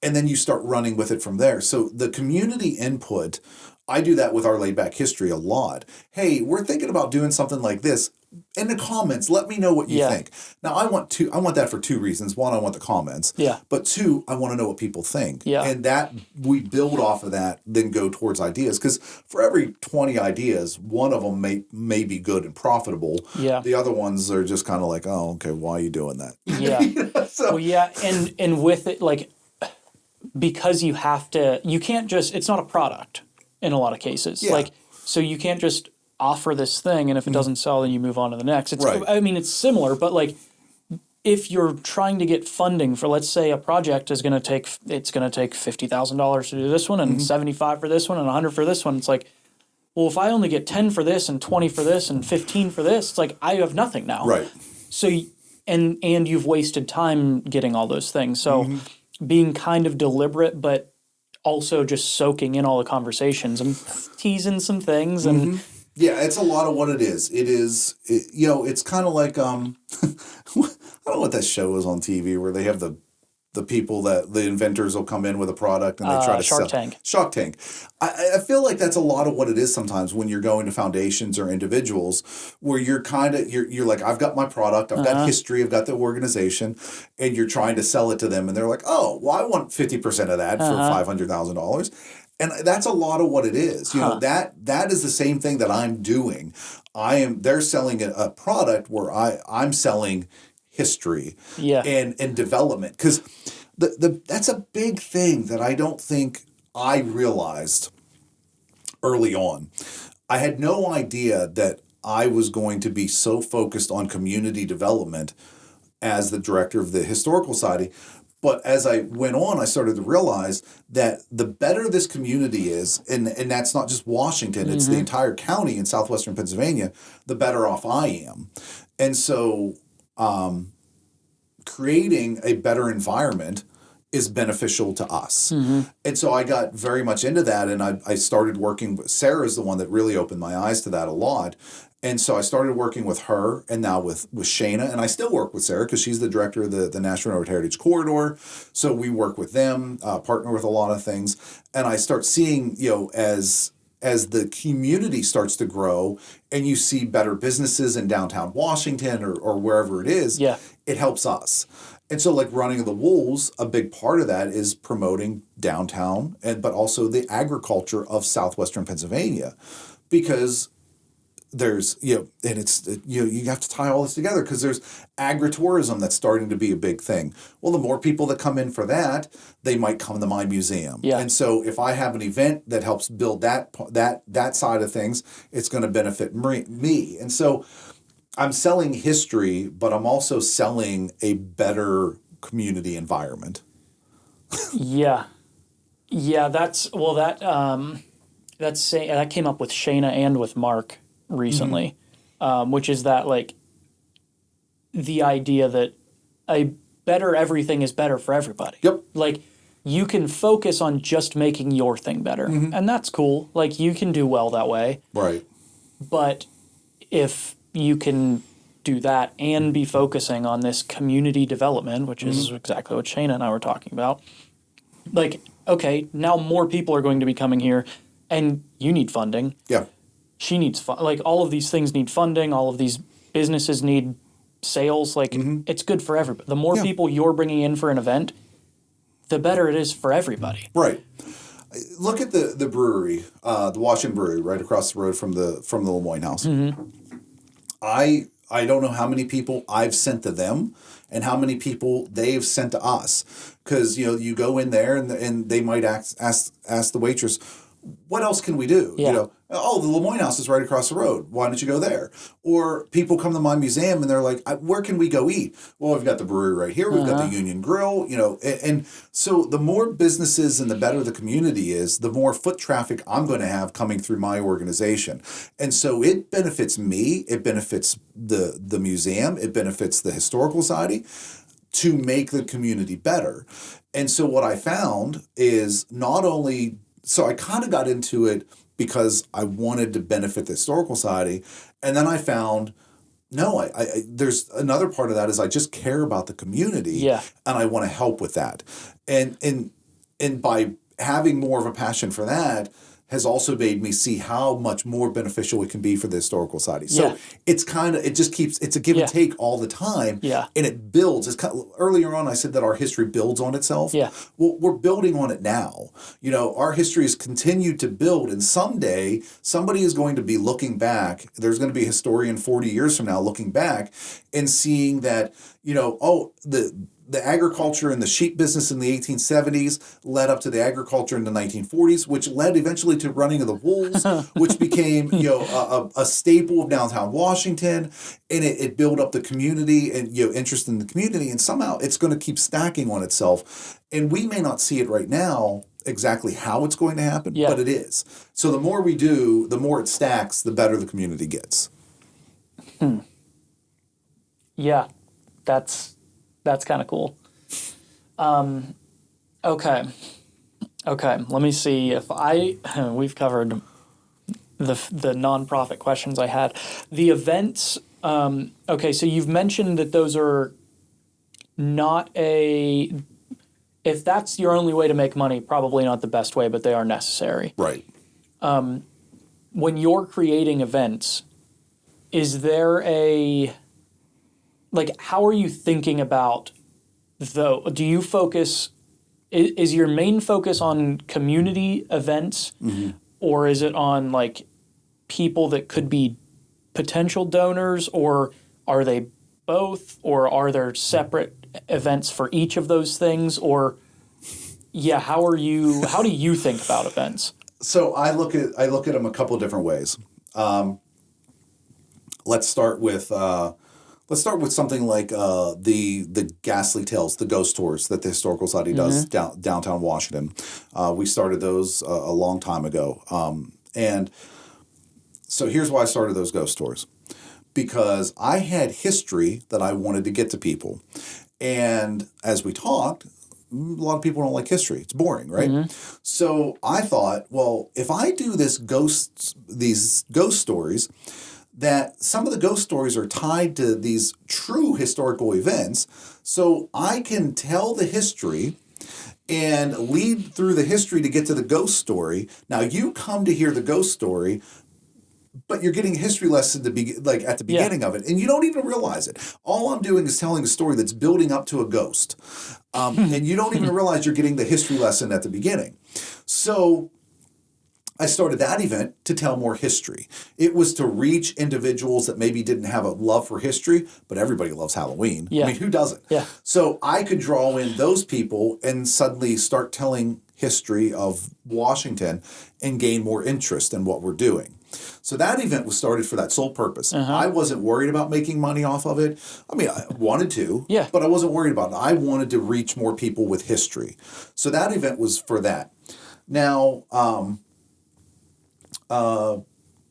and then you start running with it from there. So the community input, I do that with our laid back history a lot. Hey, we're thinking about doing something like this. In the comments, let me know what you think. Now, I want that for two reasons. One, I want the comments. Yeah. But two, I want to know what people think. Yeah. And that we build off of that, then go towards ideas. Because for every 20 ideas, one of them may be good and profitable. Yeah. The other ones are just kind of like, oh, okay, why are you doing that? Yeah. So, and with it, like, because you can't just, it's not a product in a lot of cases. Yeah. Like, so you can't just offer this thing, and if it doesn't sell, then you move on to the next. It's, right. I mean, it's similar, but like, if you're trying to get funding for, let's say, a project is going to take $50,000 to do this one, and $75 for this one, and $100 for this one, it's like, well, if I only get 10 for this, and 20 for this, and 15 for this, it's like I have nothing now. Right. So, and you've wasted time getting all those things. So, being kind of deliberate, but also just soaking in all the conversations and teasing some things and. Yeah, it's a lot of what it is. It's kind of like, I don't know what that show is on TV where they have the people that the inventors will come in with a product and they try to Shark Tank. Shark Tank. I feel like that's a lot of what it is sometimes when you're going to foundations or individuals where you're you're like, I've got my product, I've got history, I've got the organization, and you're trying to sell it to them and they're like, oh, well, I want 50% of that for $500,000. And that's a lot of what it is. That is the same thing that I'm doing. They're selling a product where I'm selling history and development. Because that's a big thing that I don't think I realized early on. I had no idea that I was going to be so focused on community development as the director of the Historical Society. But as I went on, I started to realize that the better this community is, and that's not just Washington, it's the entire county in southwestern Pennsylvania, the better off I am. And so creating a better environment is beneficial to us. And so I got very much into that, and I started working with Sarah's the one that really opened my eyes to that a lot. And so I started working with her and now with Shayna, and I still work with Sarah because she's the director of the National Railroad Heritage Corridor. So we work with them, partner with a lot of things. And I start seeing, as the community starts to grow and you see better businesses in downtown Washington or wherever it is, it helps us. And so like Running of the Wolves, a big part of that is promoting downtown, but also the agriculture of southwestern Pennsylvania, because there's, and it's, you have to tie all this together because there's agritourism that's starting to be a big thing. Well, the more people that come in for that, they might come to my museum. Yeah. And so if I have an event that helps build that side of things, it's going to benefit me. And so I'm selling history, but I'm also selling a better community environment. that came up with Shayna and with Mark recently, which is that like the idea that a better everything is better for everybody. Yep. Like you can focus on just making your thing better, and that's cool. Like you can do well that way. Right. But if you can do that and be focusing on this community development, which is exactly what Shayna and I were talking about, like, okay, now more people are going to be coming here and you need funding. Yeah. She needs like all of these things need funding. All of these businesses need sales. Like it's good for everybody. The more people you're bringing in for an event, the better it is for everybody. Right. Look at the brewery, the Washington Brewery, right across the road from the Lemoyne House. I don't know how many people I've sent to them and how many people they've sent to us. Because, you go in there and they might ask the waitress, what else can we do? Yeah. Oh, the Lemoyne House is right across the road. Why don't you go there? Or people come to my museum and they're like, where can we go eat? Well, we've got the brewery right here. We've got the Union Grill, and so the more businesses and the better the community is, the more foot traffic I'm going to have coming through my organization. And so it benefits me. It benefits the museum. It benefits the Historical Society to make the community better. And so what I found is not only... So I kind of got into it because I wanted to benefit the Historical Society. And then I found, no, I there's another part of that is I just care about the community, and I want to help with that. And by having more of a passion for that has also made me see how much more beneficial it can be for the Historical Society. So it's a give and take all the time, and it builds. Earlier on I said that our history builds on itself. Well, we're building on it now. Our history has continued to build, and someday somebody is going to be looking back. There's going to be a historian 40 years from now looking back and seeing that, the agriculture and the sheep business in the 1870s led up to the agriculture in the 1940s, which led eventually to running of the wolves, which became a staple of downtown Washington, and it built up the community and interest in the community, and somehow it's going to keep stacking on itself. And we may not see it right now exactly how it's going to happen, but it is. So the more we do, the more it stacks, the better the community gets. Yeah, that's kind of cool. Okay. Let me see if we've covered the nonprofit questions I had. The events. Okay, so you've mentioned that those are not if that's your only way to make money, probably not the best way, but they are necessary. Right. When you're creating events, is there how are you thinking about, do you focus, is your main focus on community events, or is it on people that could be potential donors, or are they both, or are there separate events for each of those things, or how do you think about events? So I look at them a couple of different ways. Let's start with something like the ghastly tales, the ghost tours that the Historical Society does downtown Washington. We started those a long time ago. And so here's why I started those ghost tours. Because I had history that I wanted to get to people. And as we talked, a lot of people don't like history. It's boring, right? So I thought, well, if I do these ghost stories, that some of the ghost stories are tied to these true historical events, so I can tell the history and lead through the history to get to the ghost story. Now you come to hear the ghost story, but you're getting a history lesson at the beginning of it, and you don't even realize it. All I'm doing is telling a story that's building up to a ghost, and you don't even realize you're getting the history lesson at the beginning. So I started that event to tell more history. It was to reach individuals that maybe didn't have a love for history, but everybody loves Halloween. I mean, who doesn't? So I could draw in those people and suddenly start telling history of Washington and gain more interest in what we're doing. So that event was started for that sole purpose. I wasn't worried about making money off of it. I mean, I wanted to, but I wasn't worried about it. I wanted to reach more people with history. So that event was for that. Now,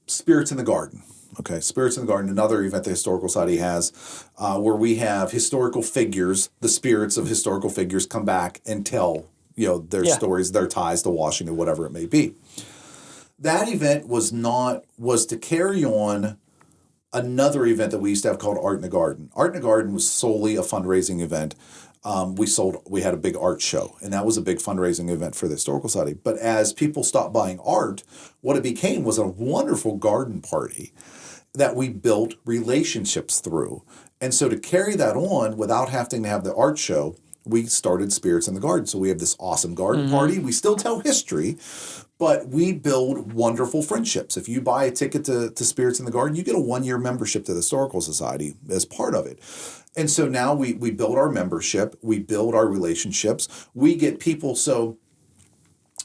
Spirits in the Garden. Okay, Spirits in the Garden, another event the Historical Society has, where we have historical figures, the spirits of historical figures come back and tell, their stories, their ties to Washington, whatever it may be. That event was to carry on another event that we used to have called Art in the Garden. Art in the Garden was solely a fundraising event. We had a big art show, and that was a big fundraising event for the Historical Society. But as people stopped buying art, what it became was a wonderful garden party that we built relationships through. And so to carry that on without having to have the art show, we started Spirits in the Garden. So we have this awesome garden party. We still tell history, but we build wonderful friendships. If you buy a ticket to Spirits in the Garden, you get a 1-year membership to the Historical Society as part of it. And so now we build our membership, we build our relationships, we get people. So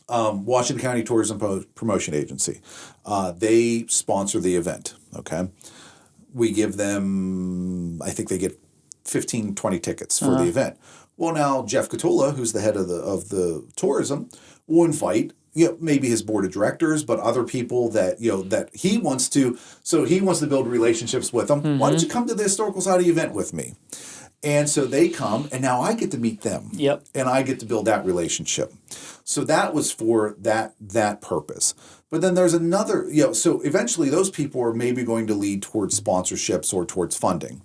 Washington County Tourism Promotion Agency, they sponsor the event, okay? We give them, I think they get 15, 20 tickets for the event. Well, now Jeff Catula, who's the head of the tourism, will invite maybe his board of directors, but other people that that he wants to. So he wants to build relationships with them. Why don't you come to the Historical Society event with me? And so they come, and now I get to meet them. Yep. And I get to build that relationship. So that was for that purpose. But then there's another, so eventually those people are maybe going to lead towards sponsorships or towards funding.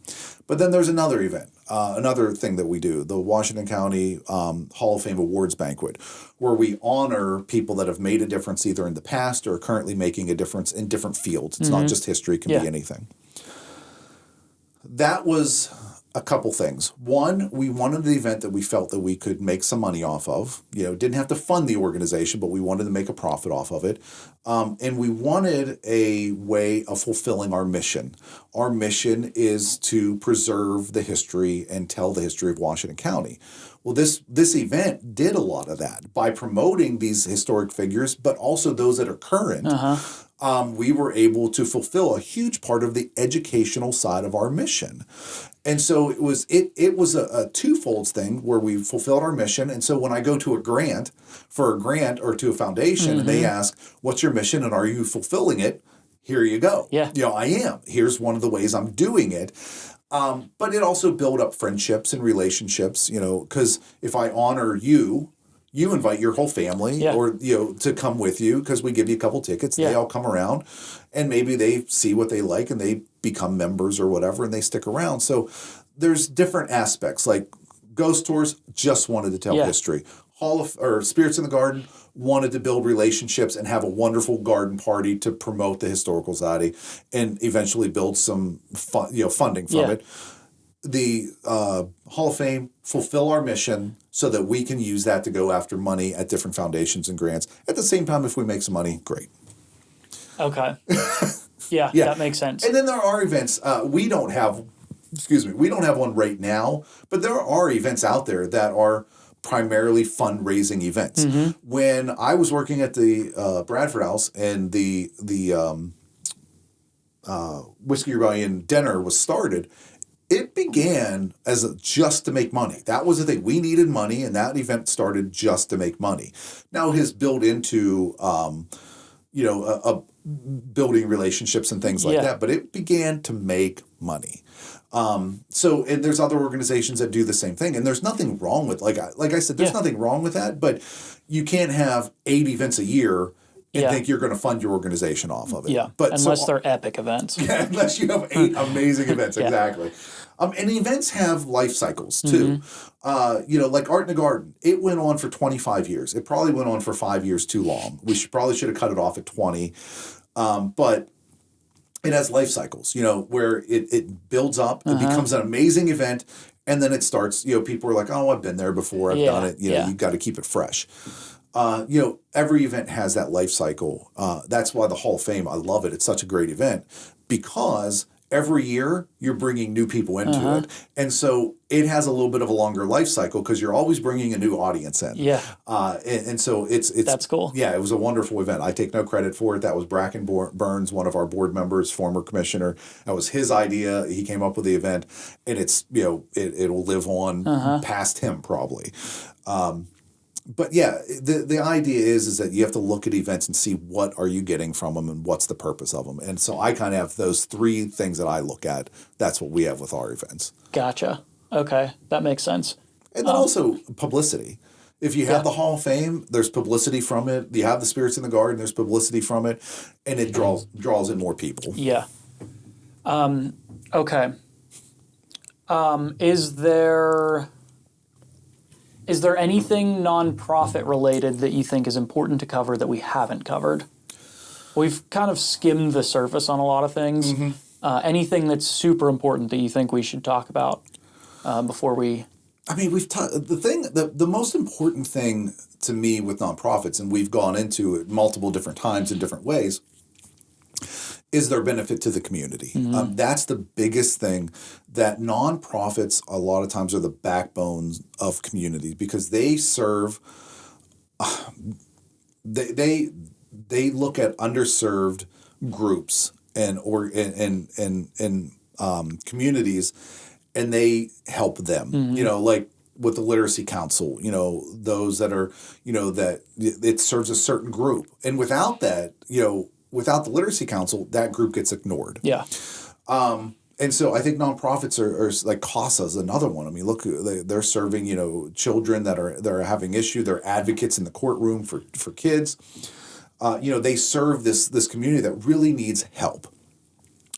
But then there's another event, another thing that we do, the Washington County Hall of Fame Awards Banquet, where we honor people that have made a difference either in the past or currently making a difference in different fields. It's not just history, it can be anything. That was a couple things. One, we wanted the event that we felt that we could make some money off of. Didn't have to fund the organization, but we wanted to make a profit off of it. And we wanted a way of fulfilling our mission. Our mission is to preserve the history and tell the history of Washington County. Well, this event did a lot of that by promoting these historic figures, but also those that are current. We were able to fulfill a huge part of the educational side of our mission. And so it was a twofold thing where we fulfilled our mission. And so when I go to a grant or to a foundation and they ask, what's your mission and are you fulfilling it? Here you go. Yeah. I am. Here's one of the ways I'm doing it. But it also built up friendships and relationships, because if I honor you, you invite your whole family or to come with you because we give you a couple tickets. They all come around and maybe they see what they like and they become members or whatever and they stick around. So there's different aspects like Ghost Tours just wanted to tell history. Spirits in the Garden wanted to build relationships and have a wonderful garden party to promote the Historical Society and eventually build some funding from it. The Hall of Fame fulfill our mission so that we can use that to go after money at different foundations and grants. At the same time, if we make some money, great. Okay. Yeah, that makes sense. And then there are events. We don't have one right now, but there are events out there that are primarily fundraising events. When I was working at the Bradford House and the Whiskey Rebellion dinner was started, it began as just to make money. That was the thing. We needed money, and that event started just to make money. Now it has built into, building relationships and things like that, but it began to make money. And there's other organizations that do the same thing, and there's nothing wrong with, like I said, there's nothing wrong with that, but you can't have 8 events a year and think you're going to fund your organization off of it. Yeah, but unless they're epic events. Yeah, unless you have 8 amazing events, exactly. And events have life cycles, too. Like Art in the Garden, it went on for 25 years. It probably went on for 5 years too long. We probably should have cut it off at 20. But it has life cycles, where it builds up, it becomes an amazing event, and then it starts, people are like, oh, I've been there before, I've done it, you've got to keep it fresh. Every event has that life cycle. That's why the Hall of Fame, I love it. It's such a great event because every year you're bringing new people into it. And so it has a little bit of a longer life cycle because you're always bringing a new audience in. Yeah. And so it's that's cool. Yeah, it was a wonderful event. I take no credit for it. That was Bracken Burns, one of our board members, former commissioner. That was his idea. He came up with the event, and it's, it'll live on past him probably. But yeah, the idea is that you have to look at events and see what are you getting from them and what's the purpose of them. And so I kind of have those 3 things that I look at. That's what we have with our events. Gotcha. Okay, that makes sense. And then also publicity. If you have the Hall of Fame, there's publicity from it. You have the Spirits in the Garden, there's publicity from it, and it draws in more people. Yeah. Okay. Is there anything nonprofit related that you think is important to cover that we haven't covered? We've kind of skimmed the surface on a lot of things. Anything that's super important that you think we should talk about before we... I mean, the most important thing to me with nonprofits, and we've gone into it multiple different times in different ways, is their benefit to the community. That's the biggest thing, that nonprofits a lot of times are the backbone of communities because they serve, they look at underserved groups and communities, and they help them. Like with the Literacy Council, those that are, that it serves a certain group, and without that, without the Literacy Council, that group gets ignored. Yeah. And so I think nonprofits are like CASA's another one. I mean, look, they're serving, children that are having issue. They're advocates in the courtroom for kids. They serve this community that really needs help.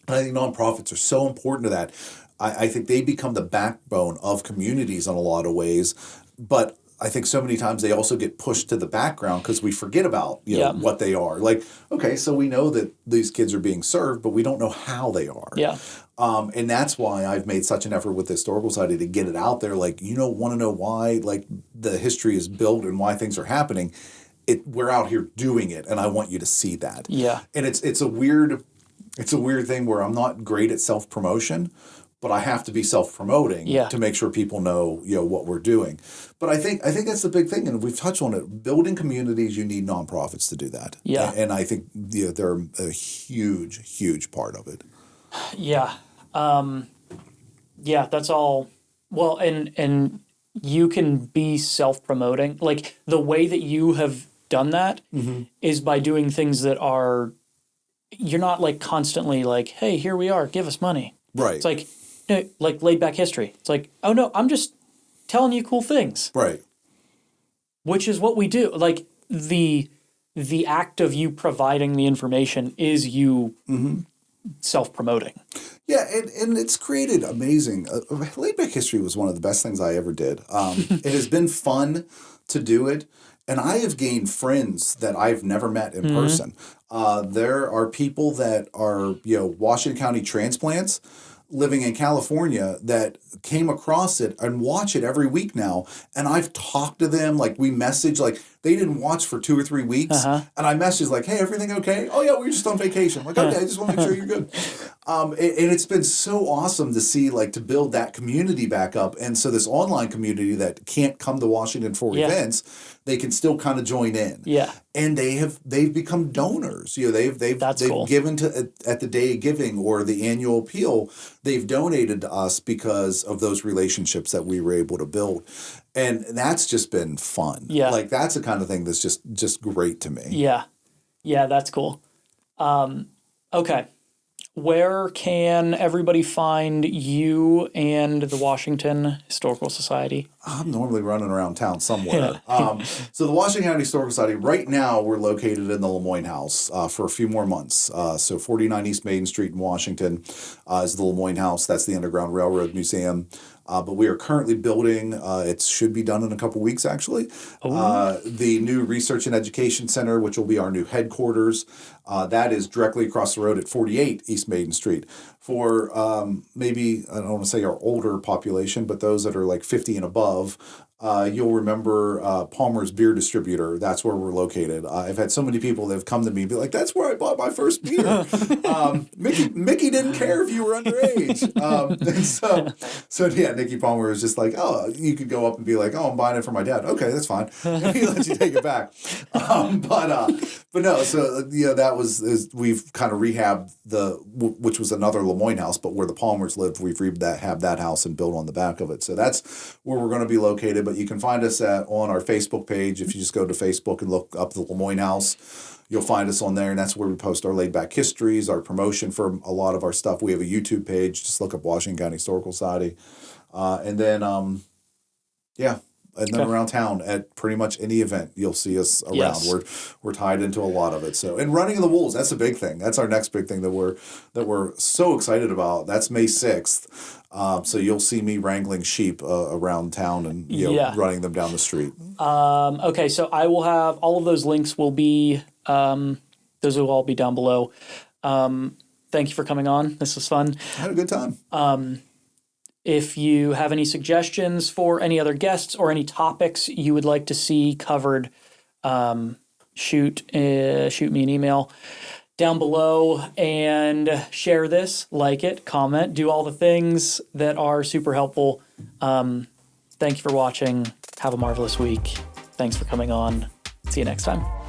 And I think nonprofits are so important to that. I think they become the backbone of communities in a lot of ways. But I think so many times they also get pushed to the background because we forget about what they are. Like, okay, so we know that these kids are being served, but we don't know how they are. Yeah. And that's why I've made such an effort with the Historical Society to get it out there. Like, want to know why like the history is built and why things are happening. We're out here doing it, and I want you to see that. Yeah. And it's a weird thing where I'm not great at self-promotion, but I have to be self-promoting to make sure people know what we're doing. But I think that's the big thing, and we've touched on it. Building communities, you need nonprofits to do that. Yeah. And I think they're a huge, huge part of it. Yeah. That's all. Well, and you can be self-promoting. Like, the way that you have done that is by doing things that are, you're not like constantly like, hey, here we are, give us money. Right. It's like, like laid back history. It's like, oh no, I'm just telling you cool things. Right. Which is what we do. Like, the act of you providing the information is you self-promoting. Yeah, and it's created amazing. Laid back history was one of the best things I ever did. It has been fun to do it, and I have gained friends that I've never met in person. There are people that are Washington County transplants living in California that came across it and watch it every week now. And I've talked to them, like we message, like they didn't watch for 2 or 3 weeks. And I messaged like, hey, everything okay? Oh yeah, we were just on vacation. I'm like, okay, I just want to make sure you're good. And it's been so awesome to see, like, to build that community back up. And so this online community that can't come to Washington for events, they can still kind of join in. Yeah. And they've become donors. They've cool. given to at the Day of Giving or the annual appeal. They've donated to us because of those relationships that we were able to build. And that's just been fun. Yeah. Like, that's the kind of thing that's just great to me. Yeah. Yeah, that's cool. Okay. Where can everybody find you and the Washington Historical Society? I'm normally running around town somewhere. So the Washington County Historical Society, right now we're located in the Lemoyne House for a few more months. So 49 East Main Street in Washington is the Lemoyne House. That's the Underground Railroad Museum. But we are currently building, it should be done in a couple weeks actually, the new Research and Education Center, which will be our new headquarters. That is directly across the road at 48 East Maiden Street. For maybe, I don't want to say our older population, but those that are like 50 and above, you'll remember Palmer's Beer Distributor. That's where we're located. I've had so many people that have come to me and be like, that's where I bought my first beer. Mickey didn't care if you were underage. So yeah, Nikki Palmer was just like, oh, you could go up and be like, oh, I'm buying it for my dad. Okay, that's fine. He lets you take it back. But no, so that was, we've kind of rehabbed which was another Lemoyne house, but where the Palmers lived, we've have that house and built on the back of it. So that's where we're going to be located. But you can find us on our Facebook page. If you just go to Facebook and look up the Lemoyne House, you'll find us on there, and that's where we post our laid-back histories, our promotion for a lot of our stuff. We have a YouTube page. Just look up Washington County Historical Society. And then around town at pretty much any event, you'll see us around. Yes. We're tied into a lot of it. So, and running of the wolves, that's a big thing. That's our next big thing that we're so excited about. That's May 6th. So you'll see me wrangling sheep around town and running them down the street. Okay, so I will have all of those links will be those will all be down below. Thank you for coming on. This was fun. I had a good time. If you have any suggestions for any other guests or any topics you would like to see covered, shoot me an email down below and share this, like it, comment, do all the things that are super helpful. Thank you for watching. Have a marvelous week. Thanks for coming on. See you next time.